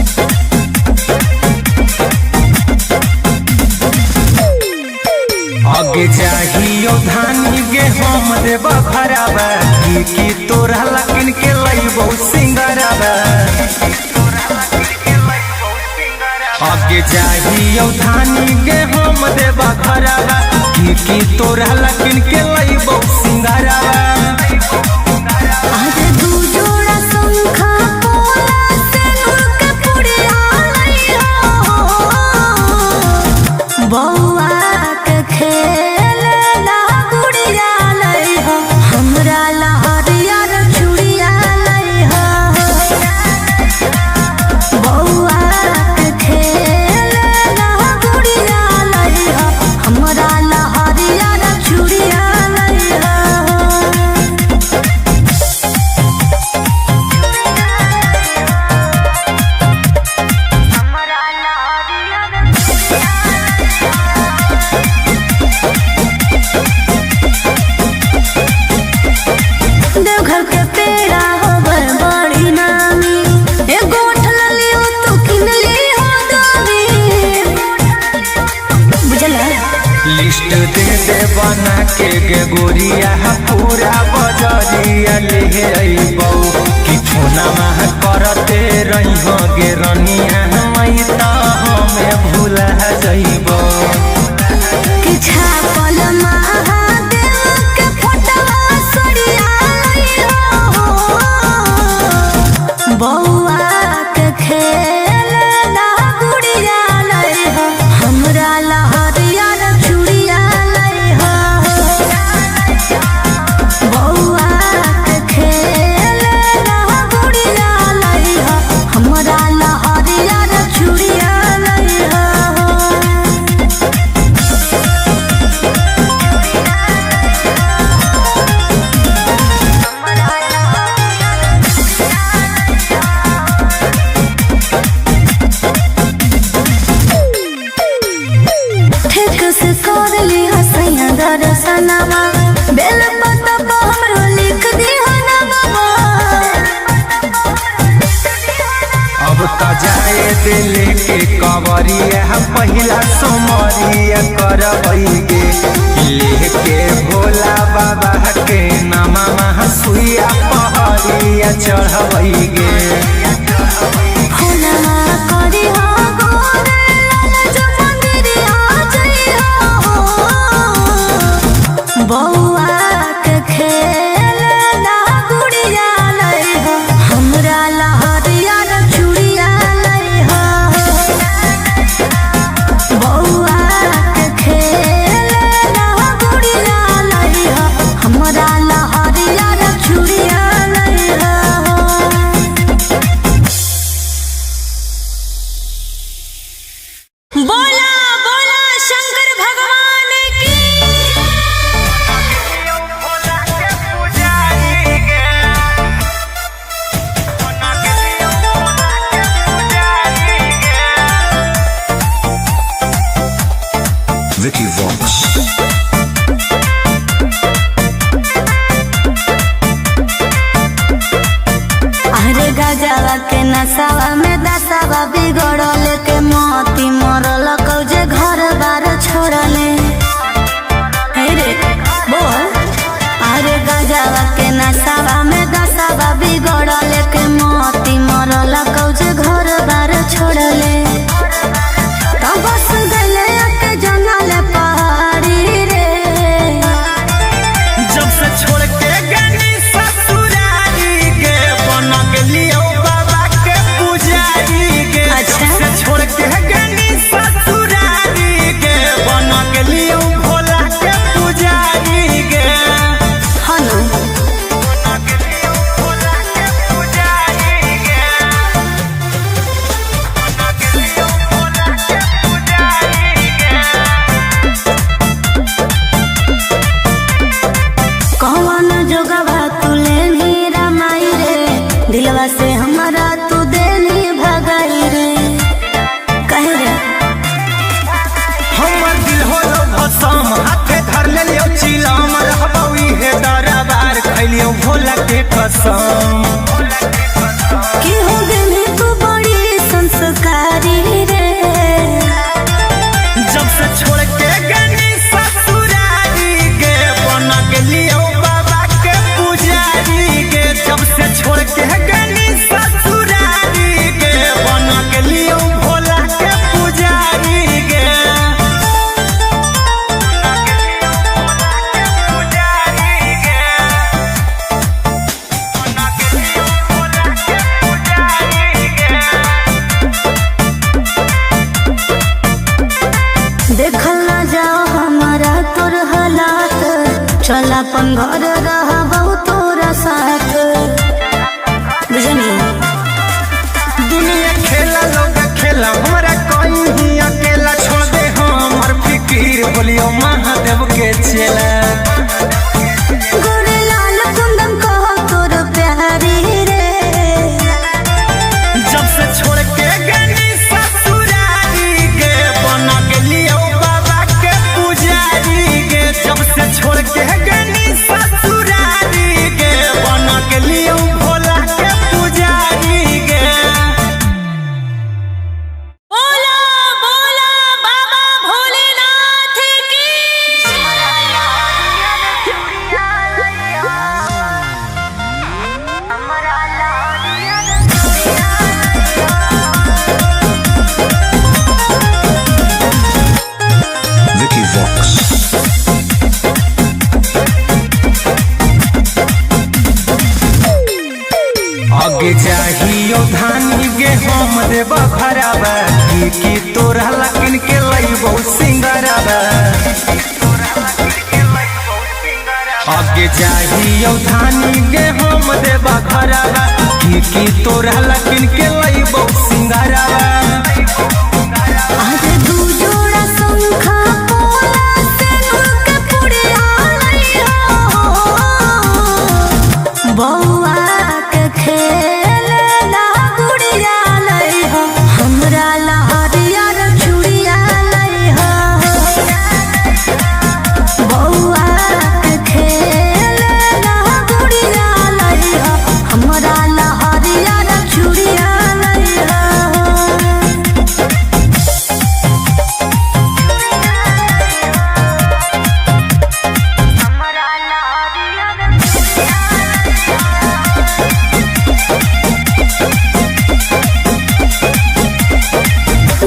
आगे जाहियो धानी गे हम देव भरावा की तोरा लकिन के लइबो सिंगरावा आगे जाहियो धानी गे हम देव भरावा की तोरा लकिन के लइबो सिंगरावा आज दू जोड़ा शंखा पोला सिंदूर के पुड़िया लइहो बौआ के खेलना गुड़िया लइहो हमरा लहरिया रे चूड़िया लइहो बौआ के खेलना गुड़िया लइहो हमरा लहरिया रे चूड़िया लइहो देवघर के पेड़ा होबर बड़ी नामी एगो उठल लियो तू किन ली हो दामी बुझला लिस्ट दे दे बना के गे गोरिया पूरा बजरिया ले अइबौ कि फोना मह करते रहिहो गे रनिया मई त हमें भूला जइबौ कि छापल महादेव के फोटवा सड़िया लइहो बौआ के खेलना गुड़िया लइहो हमरा लहरिया रे चूड़िया लइहो बौआ के खेलना गुड़िया लइहो हमरा लहरिया रे चूड़िया लइहो ठीक से कर ली हसैया दर्शनमा बेल पत्ता पर हमरो लिख दी हनमा अब त जाए दिल के कवरिया पहिला सोमरिया करबै गे लेके भोला बाबा के नामा सुइया पहरिया चढ़बै गे फुलवा करी हो गोरे लाल जो मंदिरिया जइहो बौआ के खेलना गुड़िया लइहो हमरा लहरिया रे चूड़िया लइहो बौआ के खेलना Vicky Vox. अरे गजवा के नसावा में दसावा बिगड़ल के मोती मरल कौजे घर बार छोड़ले। हे रे बोल। अरे गजवा के नसावा में दसावा बिगड़ल के मोती मरल कौजे घर बार छोड़ले। तो बस गले के जंगल पहाड़ी रे। जब से छोड़ के गनी ससुरारी के बन गेलियो बाबा के पुजारी के। अच्छा। जब से छोड़ के गनी ससुरारी के बन गेलियो भोला के पुजारी के। हनु बन गेलियो भोला के पुजारी के। बन गेलियो भोला के पुजारी के। कौन जोगवा तुले नीरा माई रे। दिलवा से हमारा तू देनी भगाई रे। कहे रे हमर दिल होलो भसम हाथे धर लेलियो चिलम रहबौ इहे दरबार खैलियो भोला के कसम। कि हो गेली तू बड़ी संस्कारी रे। जब से छोड़ के गनी ससुरारी के बन गेलियो बाबा के पुजारी के। जब से छोड़ के गनी ससुरारी के बन गेलियो भोला के पुजारी के। देखल ना जाओ हमारा तोर हालात। चल अपन घर रहबौ तोरा साथ। बुझनी दुनिया खेला लोग खेला हमारा कोई ही अकेला छोड़ दे हमर फिकीर बोलियो महादेव के चेला। गोरे लाल कुंदन कहो तोर प्यारी रे। जब से छोड़ के गनी ससुरारी के बन गेलियो बाबा के पुजारी के। जब से छोड़ के गनी ससुरारी के बन गेलियो भोला के पुजारी के। बोला बोला बाबा भोलेनाथ की। Vicky Vox. आगे चाहियो धानी गे हम देव खराबा की तोरा लकिन के लइबो सिंगराबा। आगे चाहियो धानी गे हम देव खराबा की तोरा लकिन के लइबो सिंगराबा। आज दू जोड़ा शंखा पोला सेनुर के पुड़िया लइहो। बौआ के खेलना गुड़िया लइहो। हमरा ला हरियर चूड़िया लइहो। बौआ के खेलना गुड़िया लइहो। हमरा ला हरियर चूड़िया लइहो।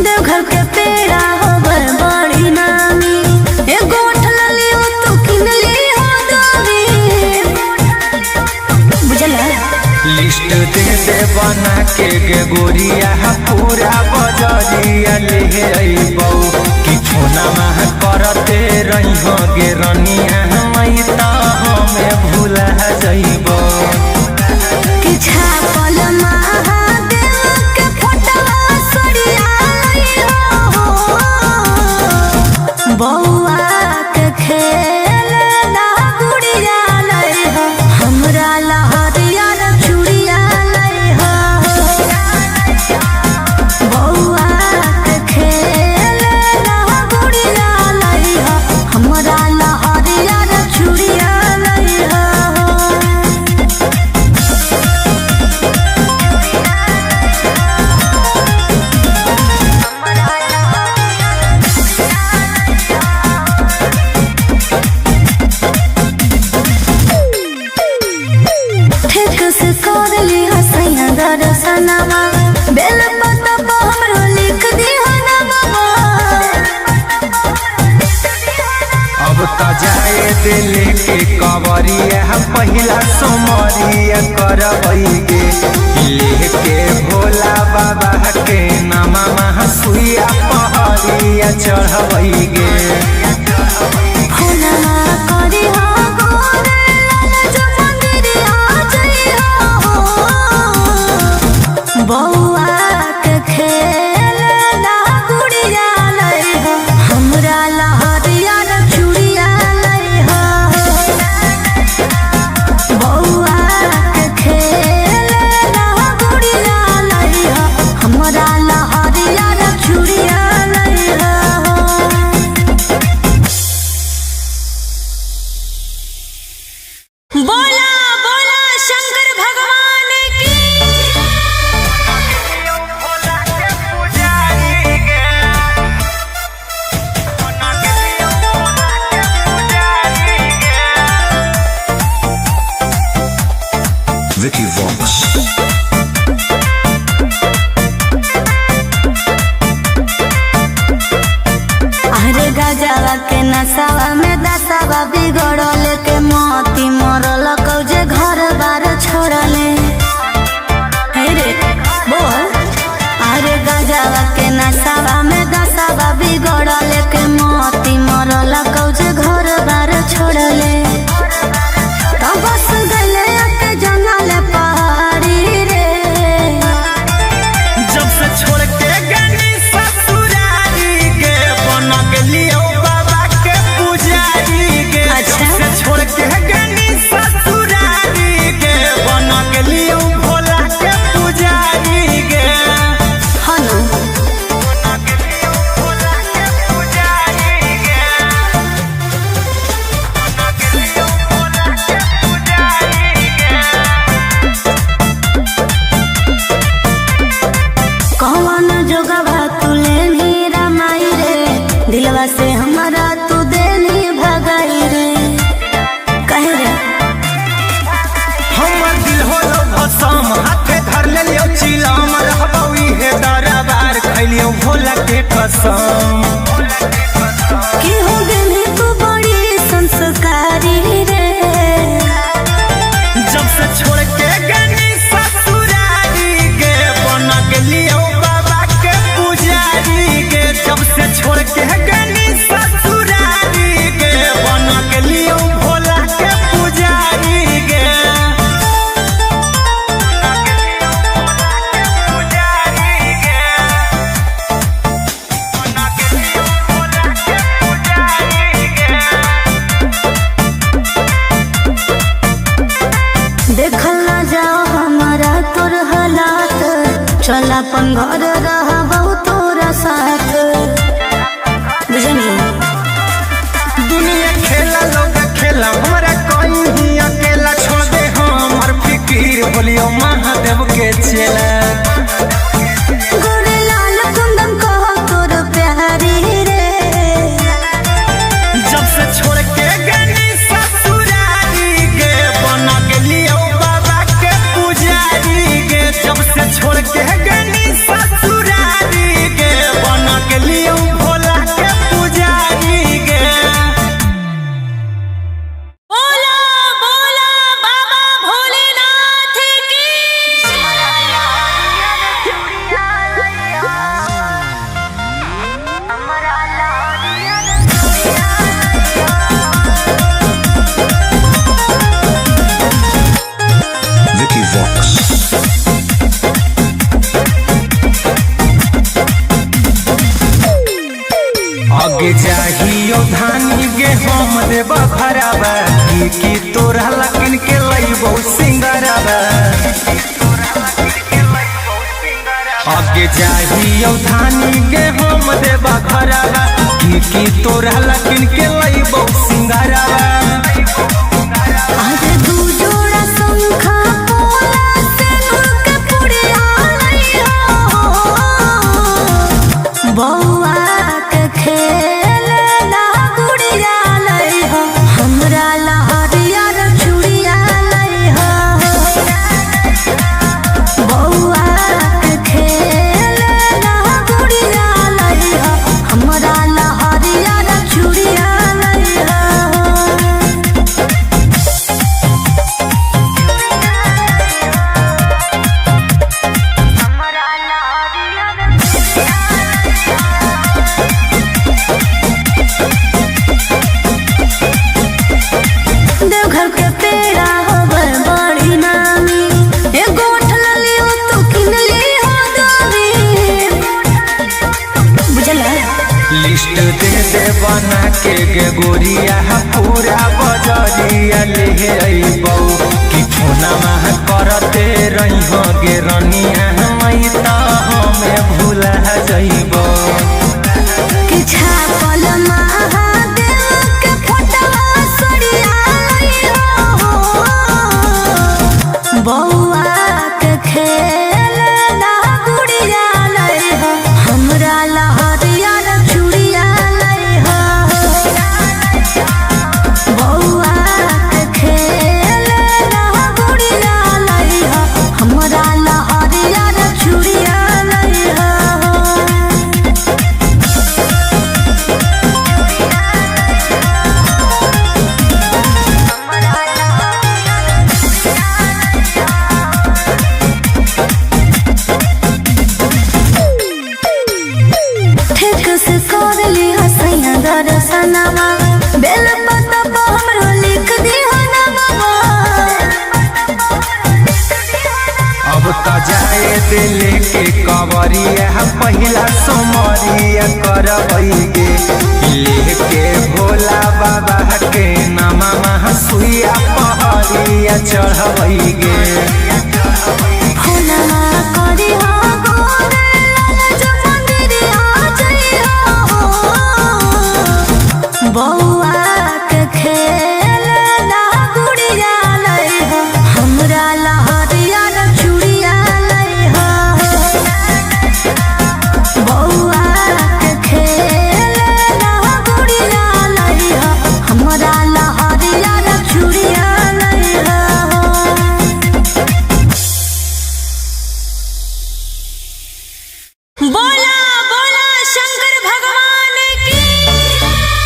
देवघर के पेड़ा होवे बड़ी नामी। एगो उठलली हो तू किनली हो दोरी। बुझला लिस्ट दे दे बना के गे गोरिया पूरा बजरिया ले अइबौ कि फोना मह करते रही गे रनिया मई त हमें भूला जइबौ। कि छापल महादेव के फोटवा सड़िया लइहो। बौआ के खेलना गुड़िया लइहो। हमरा ला हरियर चूड़िया लइहो। बौआ के खेलना गुड़िया लइहो। तो जाए दिल के कवरिया पहिला सोमरिया करबैगे लेके भोला बाबा के नामा महसुइया पहरिया चढ़बैगे बउआ के खेल ना गुड़िया लई हो हमरा लहरिया रे चूड़िया लई हो बउआ के खेल ना गुड़िया लई हो हमरा लहरिया रे चूड़िया लई हो। बोला बोला शंकर भगवान की Vicky Vox. अरे गजवा के नसावा में दसावा बिगड़ल के मोती मरल कौजे घर बार छोड़ले हे रे बोल अरे गजवा के नसावा में दसावा बिगड़ल के मोती मरल कौजे घर बार छोड़ले तो बस गले के जंगल पहाड़ी रे जब से छोड़ के गनी ससुरारी के बन गेलियो बाबा के पुजारी के अच्छा। जब से छोड़ के गनी ससुरारी के बन गेलियो भोला के पुजारी के हनु बन गेलियो भोला के पुजारी के बन गेलियो भोला के पुजारी के कौन जोगवा तुले नी रमाई रे दिलवा से हमारा तू देनी भगाई रे कहे रे हमर दिल होलो भसम हाथे धर लेलियो चिलम रहबौ इहे दरबार खैलियो भोला के कसम की हो गेली तू बड़ी संस्कारी रे जब से छोड़ के गनी ससुरारी के बन गेलियो बाबा के पुजारी के जब से छोड़ के गनी ससुरारी के बन गेलियो भोला के पुजारी के देखल ना जाओ हमारा तोर हालात चल अपन घर रहबौ तोरा साथ बुझनी दुनिया खेला लोग खेला हमरा कहीं अकेला छोड़ दे हमर फिकीर बोलियो महादेव के चेला गोरे लाल कुंदन कहो तोर प्यारी रे जब से छोड़ के गनी ससुरारी के बन गेलियो बाबा के पुजारी के जब से छोड़ के गनी ससुरारी के बन गेलियो भोला के पुजारी के बोला बोला बाबा भोलेनाथ की Vicky Vox. आगे चाहियो धानी गे हम देबा भराबा की तोरा लकिन के लइबो सिंगराबा आगे चाहियो धानी गे हम देबा भराबा की तोरा लकिन के लइबो सिंगराबा आज दू जोड़ा शंखा पोला से नूर के पुड़िया लई हो बउआ के खेल ना गुड़िया लई हो हमरा लहरिया रे चूड़िया लई हो बउआ के खेल ना गुड़िया लई हो हमरा लहरिया रे चूड़िया के गोरिया पूरा बजरिया ले अइबौ कि फोनमा करते रही गे रनिया मई त हमें भूला जइबौ कि छापल महादेव के फोटवा सरिया लइहो बौआ के खेल ना गुड़िया लइहो हमरा लहरिया चूड़िया लइहो बौआ के खेल ना गुड़िया लइहो हमरा लहरिया चूड़िया लइहो ठीक से कर ली हसैया दर्शनमा बेल पत्ता पर हमरो लिख दी हो नमवा अब त जाए दिल के कवरिया पहिला सोमरिया करबै गे लेके भोला बाबा के नामा सुइया पहरिया चढ़बै गे फुलवा करी हो गोरे लाल मंदिरिया जइहो बौआ के खेल ना गुड़िया लइहो हमरा लहरिया चूड़िया लइहो बौआ के खेल ना गुड़िया लइहो हमरा लहरिया चूड़िया लइहो बोला बोला शंकर भगवान की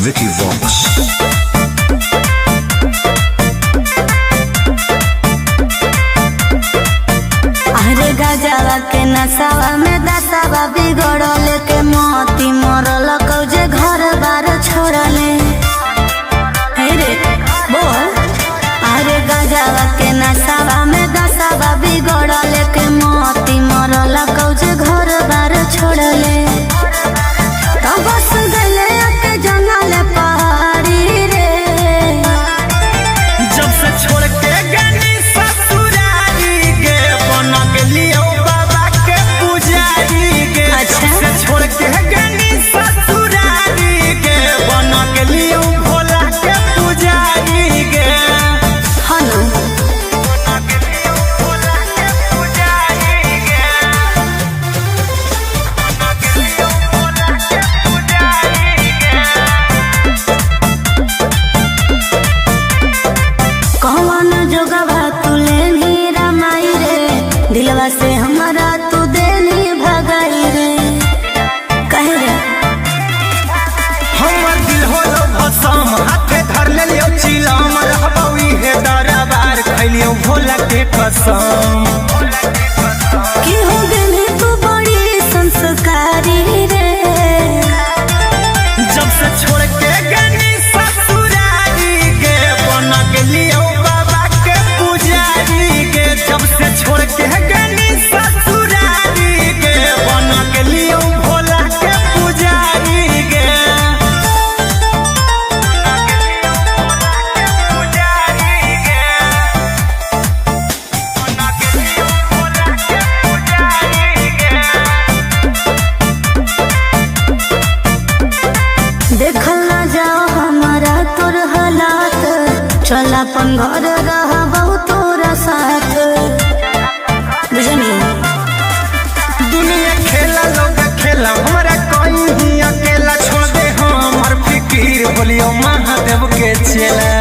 Vicky Vox. अरे गजवा के नसावा में दसावा बिगड़ल के मोती मरल कौजे घर बार छोड़ले हे रे बोल अरे गजवा के नसावा में दसावा बिगड़ल के मोती मरल कौजे घर बार छोड़ले तो बस गले के जंगल पहाड़ी रे जब से छोड़ के गनी ससुरारी गे बन गेलियो बाबा के पुजारी गे अच्छा। जब से छोड़ के गनी ससुरारी गे बन गेलियो भोला के पुजारी गे हनु बन गेलियो भोला के पुजारी गे बन गेलियो भोला के पुजारी गे कौन जोगवा तू लेनी रमाई रे दिलवा से हमारा तू देनी भगाई रे कहे रे हमर दिल होलो भसम हाथे धर लेलियो चिलम रहबौ इहे दरबार खैलियो भोला के कसम कि हो गेली तू बड़ी संस्कारी रे जब से छोड़ के गनी ससुरारी गे बन गेलियो बाबा के पुजारी गे जब से छोड़ के गनी ससुरारी गे बन गेलियो भोला के पुजारी गे पुजारी गे बन गेलियो भोला के पुजारी गे देखल ना जाओ हमारा तोर हालात चल अपन घर रहबौ तोरा साथ बुझनी दुनिया खेला लोग खेला हमरा कोई ही अकेला छोड़ दे हमर फिकीर बोलियो महादेव के चेला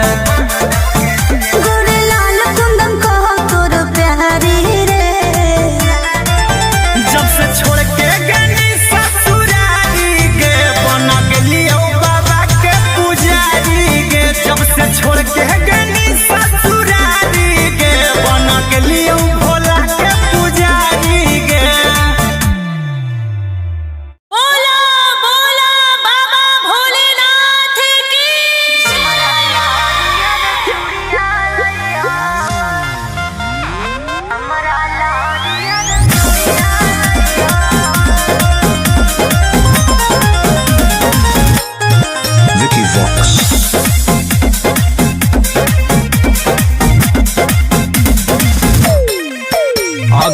गोरे लाल कुंदन कहो तोर प्यारी रे जब से छोड़ के गनी ससुरारी गे बन गेलियो बाबा के पुजारी गे जब से छोड़ के गनी ससुरारी गे बन गेलियो भोला के पुजारी गे बोला बोला बाबा भोलेनाथ की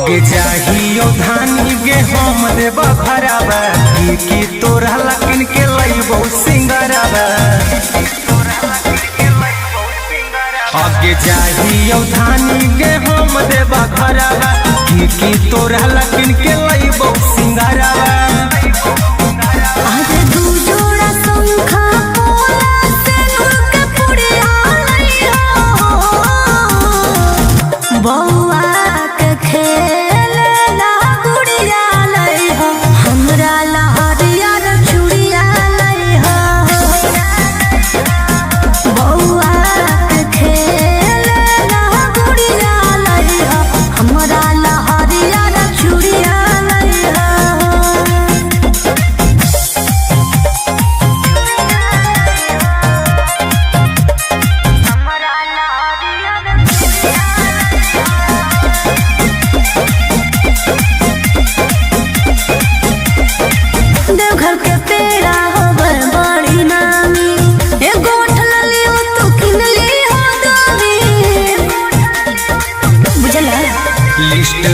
आगे जाहियो धानी गे हम देब भरावा की तोरा लकिन के लइबो सिंगरावा आगे जाहियो धानी गे हम देब भरावा की तोरा लकिन के लइबो सिंगरावा लिस्ट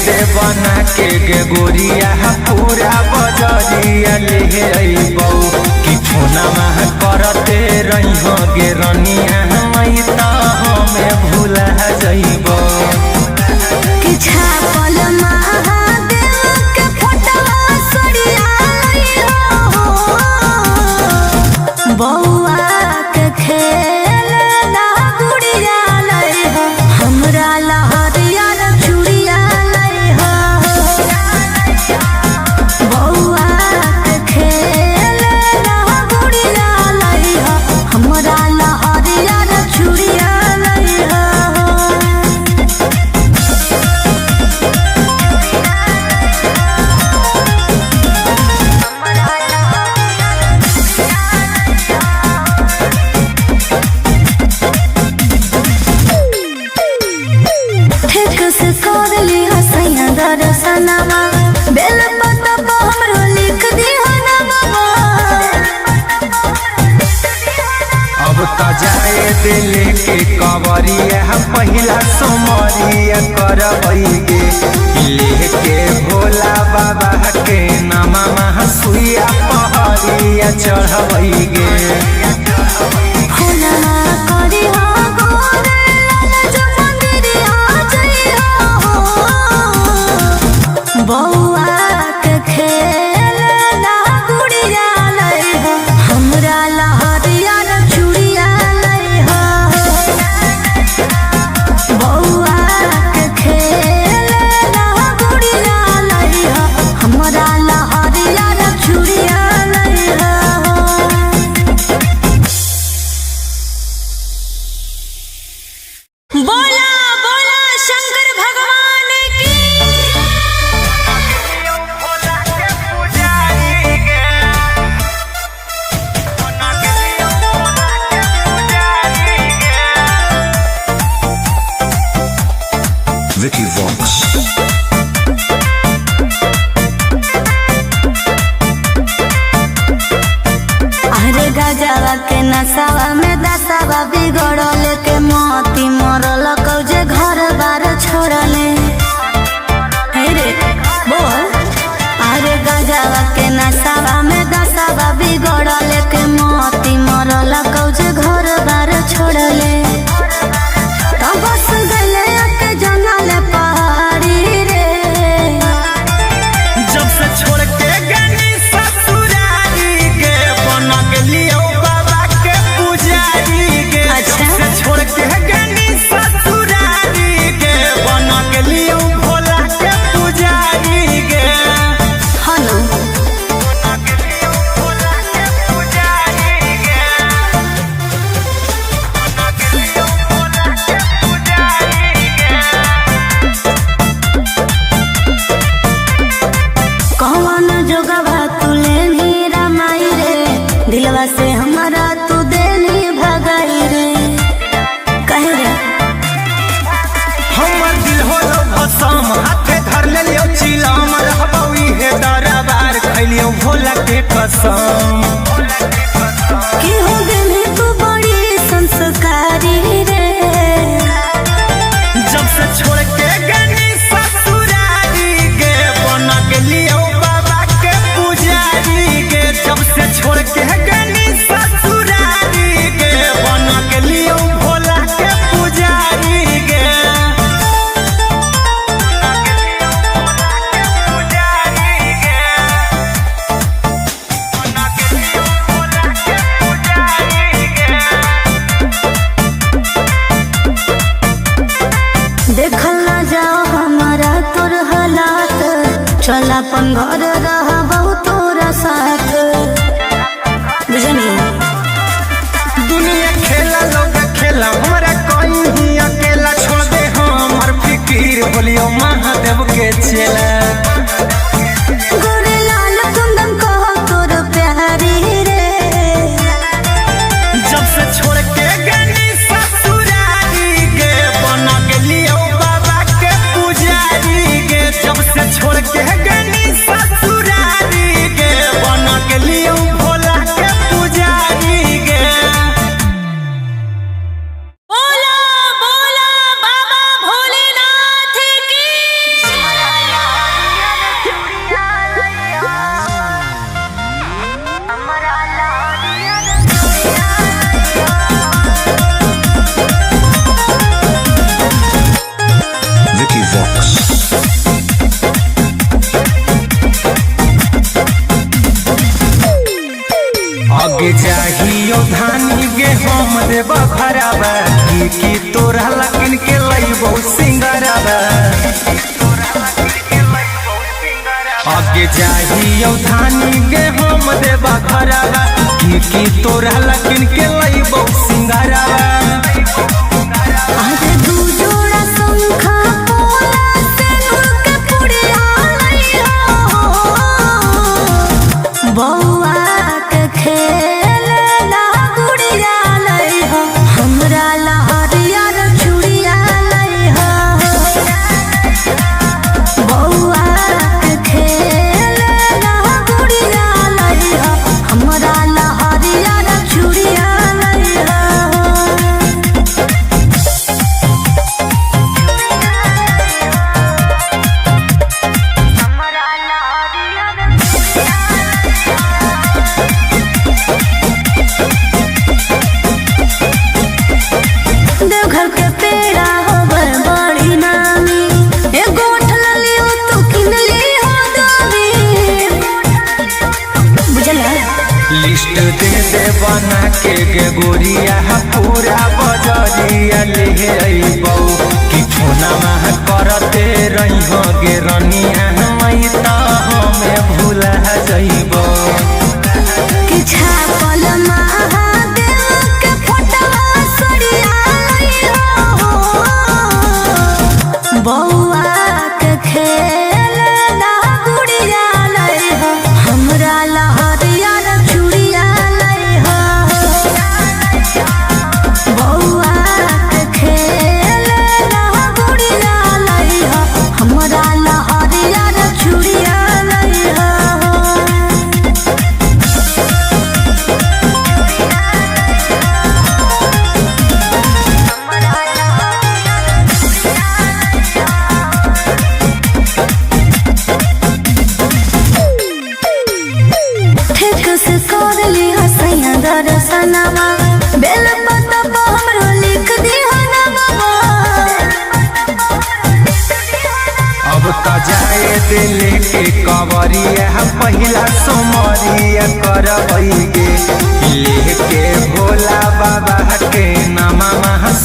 दे बना के गे गोरिया पूरा बजरिया ले अइबौ कि फोनमा करते रही हो गे रनिया मई त हमें भूला जइबौ कि छापल महादेव के फोटवा सड़िया लइहो बौआ के खेल ना गुड़िया लइहो हमरा लहरिया चूड़िया लइहो बौआ के खेल ना गुड़िया लइहो हमरा लहरिया चूड़िया लइहो दर्शनमा बेल पत्ता हमरो लिख दिहो नमवा अब त जाए दिल के कवरिया पहिला सोमरिया करबै गे लेके भोला बाबा के नामा सुइया पहरिया चढ़बै गे बौआ के खेल ना गुड़िया लइहो हमरा लहरिया चूड़िया लइहो बौआ के खेल ना गुड़िया लइहो हमरा लहरिया चूड़िया लइहो बोला बोला शंकर भगवान की Vicky Vox. अरे गजवा के नसावा में दसावा बिगड़ल के मोती मरल कौजे घर बार छोड़ले हे रे बोल अरे गजवा के नसावा में दसावा बिगड़ल के मोती मरल कौजे घर बार छोड़ले तब बस गले के जंगल पहाड़ी रे जब से छोड़ के गनी ससुरारी गे बना गेलियो बाबा के पुजारी गे अच्छा। जब से छोड़ के गनी ससुरारी गे बना गेलियो भोला के पुजारी गे हनु बना गेलियो भोला के पुजारी गे बना गेलियो भोला के पुजारी गे कौन जोगवा तुले नीरा माई रे दिलवा से हमारा तू देनी भगाई रे कहे रे हमर दिल होलो भसम हाथे धर लेलियो चिलम रहबौ इहे दरबार खैलियो भोला के कसम कि हो गेली तू बड़ी संस्कारी रे जब से छोड़ के गनी ससुरारी चल अपन घर रहबहु तोरा साथ बुझनी। दुनिया खेला लोग खेला हमारा कोई ही अकेला छोड़ दे हमर फिकीर बोलियो महादेव के चेला। गोरे लाल कुंदन कह तोर प्यारी रे जब से छोड़ के गनी ससुरारी गे बना गेलियो बाबा के पुजारी गे। जब से छोड़ के गनी ससुरारी गे बना गेलियो भोला के पुजारी गे। बोला बोला बाबा भोलेनाथ की Vicky Vox. आगे चाहियो धानी गे हम देव भरावा की तोरा लकिन के लइबो सिंगरावा। आगे चाहियो धानी गे हम देव भरावा की तोरा लकिन के लइबो सिंगरावा। आज दू जोड़ा शंखा पोला सिंदूर के पुड़िया लइहो बौआ के खेलना गुड़िया लइहो हमरा लहरिया रे चूड़िया लइहो बौआ के खेलना गुड़िया लइहो हमरा लहरिया रे चूड़िया लइहो। देवघर के पेड़ा होवे बड़ी नामी ए गोठ ललियो तू किन ली हो दामी बुझला। लिस्ट दे दे बना के गे गोरिया पूरा बजरिया ले अइबौ कि फोना मह करते रहिहो गे रनिया मई त हमें भूला जइबौ। कि छापल महादेव के फोटवा सड़िया लइहो बौआ के खेलना गुड़िया लइहो हमरा लहरिया रे चूड़िया लइहो बौआ के खेलना गुड़िया लइहो हमरा लहरिया रे चूड़िया लइहो। ठीक से कर ली हसैया दर्शनमा बेल पत्ता पर हमरो लिख दी हनवा। अब त जाए दिल के कवरिया पहिला सोमरिया करबै गे लेके भोला बाबा के नामा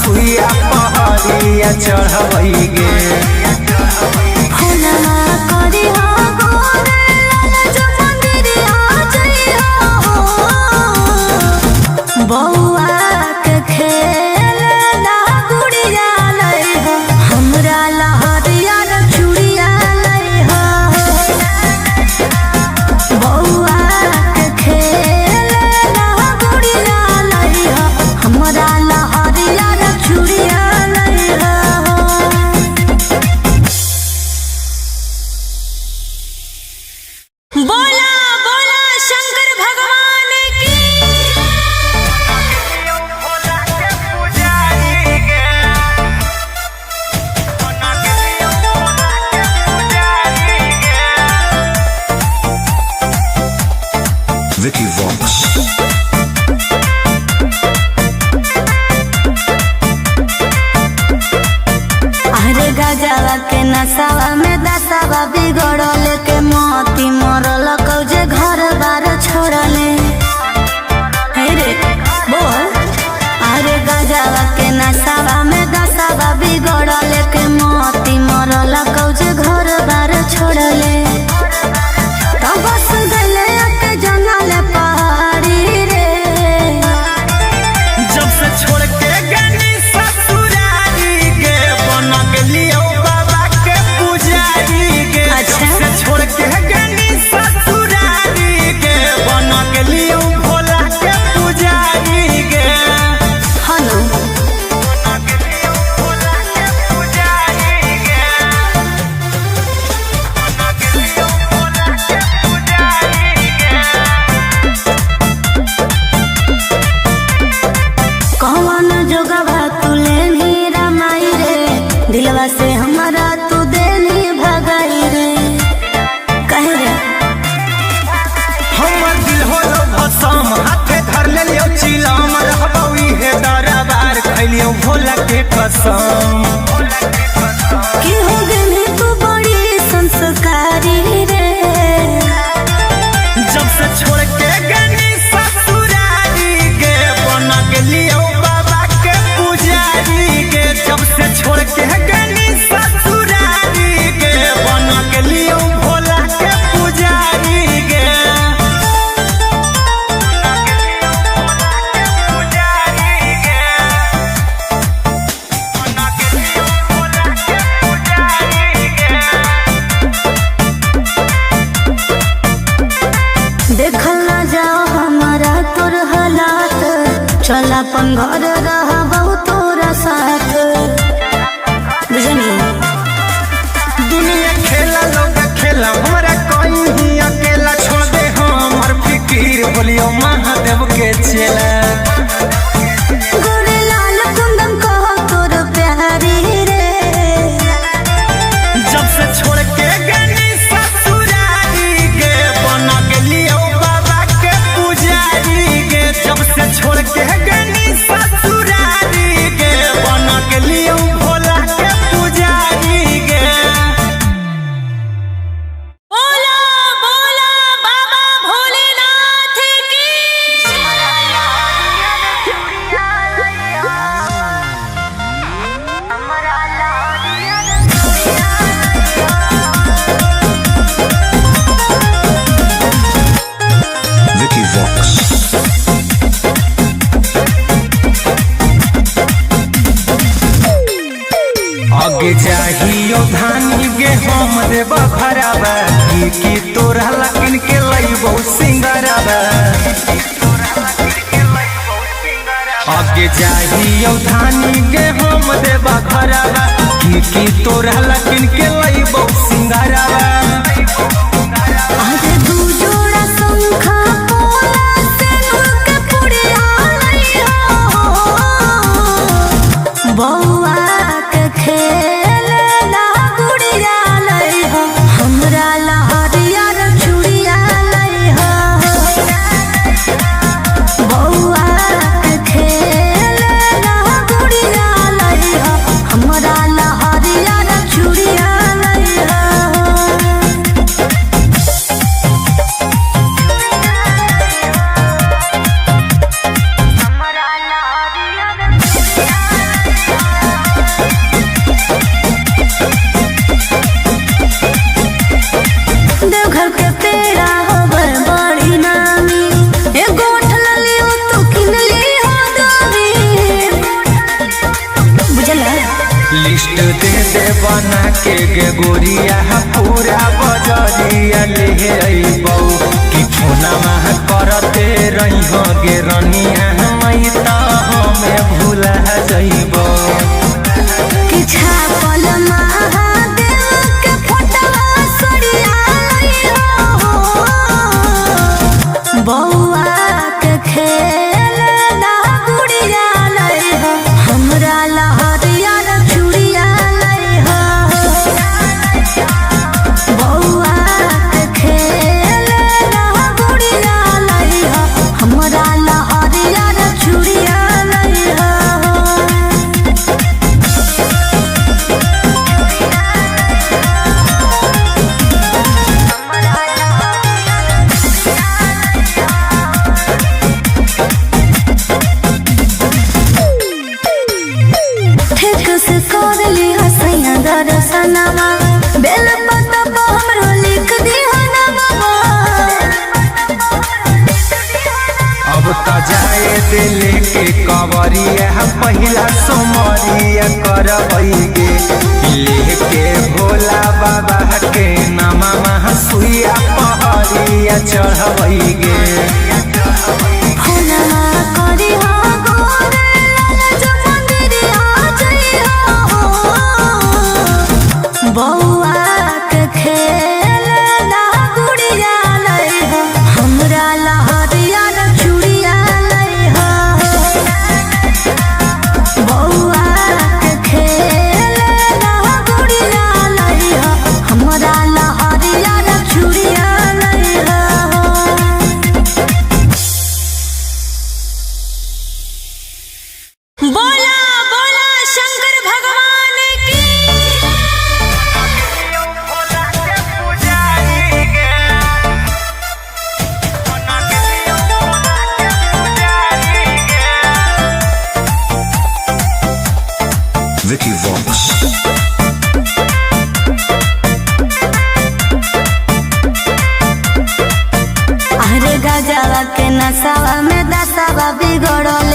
सुइया पहरिया चढ़बै गे। फोनमा करी हो गोरे लाल जो मंदिरिया जइहो बौआ के खेलना गुड़िया लइहो हमरा लहरिया रे चूड़िया लइहो बौआ के खेलना गुड़िया लइहो हमरा लहरिया रे चूड़िया लइहो। दिलवा से हमारा तू देनी भगाई रे कहे रे हमर दिल होलो भसम हाथे धर ले लियो चिलम रहबई हे दरबार खैलियो भोला के कसम कि हो गई तू बड़ी संस्कारी रे जब से छोड़ के गनी ससुरारी गे बन गेलियो बाबा के पुजारी गे जब से छोड़ के गनी ससुरारी गे बन गेलियो भोला के पुजारी गे देखल ना जाओ हमारा तोर हालात चल अपन घर रहबो तोरा साथ बुझनी दुनिया खेला लोग खेला हमरा कहीं अकेला छोड़ दे हमर फिकीर बोलियो महादेव के चेला गोरे लाल कुंदन कहो तोर प्यारी रे जब से छोड़ के गनी ससुरारी गे बन गेलियो बाबा के पुजारी गे जब से छोड़ के गनी ससुरारी गे बन गेलियो भोला के पुजारी गे बोला बोला बाबा भोलेनाथ की Vicky Vox. आगे चाहियो धानी गे हम देबा भराबा की तोरा लकिन के लइबो सिंगराबा आगे चाहियो धानी गे हम देबा भराबा की तोरा लकिन के लइबो सिंगराबा आज दू जोड़ा शंखा पोला से के पुड़िया लइहो बौआ के खेल ला गुड़िया लइहो हमरा लहरिया रे चूड़िया लइहो बौआ के खेल ला गुड़िया लइहो हमरा लहरिया रे चूड़िया लइहो देवघर के पेड़ा होबर बड़ी नामी एगो उठल लियो तू किन ली हो दामी बुझला लिस्ट दे दे बना के गे गोरिया पूरा बजरिया ले अइबौ कि फोना मह करते रही हो गे रनिया मई त हमें भूला जइबौ कि छापल महादेव के फोटवा सड़िया लइहो बौआ के खेल ला गुड़िया लइहो हमरा लहरिया रे चूड़िया लइहो बौआ के खेल ला गुड़िया लइहो हमरा लहरिया रे चूड़िया लइहो ठीक से कर ली हसैया दर्शनमा बेल पत्ता पर हमरो लिख दी हनवा अब त जाए दिल के कवरिया पहिला सोमरिया करबई गे लेके भोला बाबा के नामा सुइया पहरिया चढ़बई गे फुलवा करी हो गोरे लाल जो मंदिरिया जइहो बौआ के खेल ला गुड़िया लइहो हमरा लहरिया रे चूड़िया लइहो बौआ के खेल ला Vicky Vox. अरे गजवा के नसावा में दसावा बिगड़ल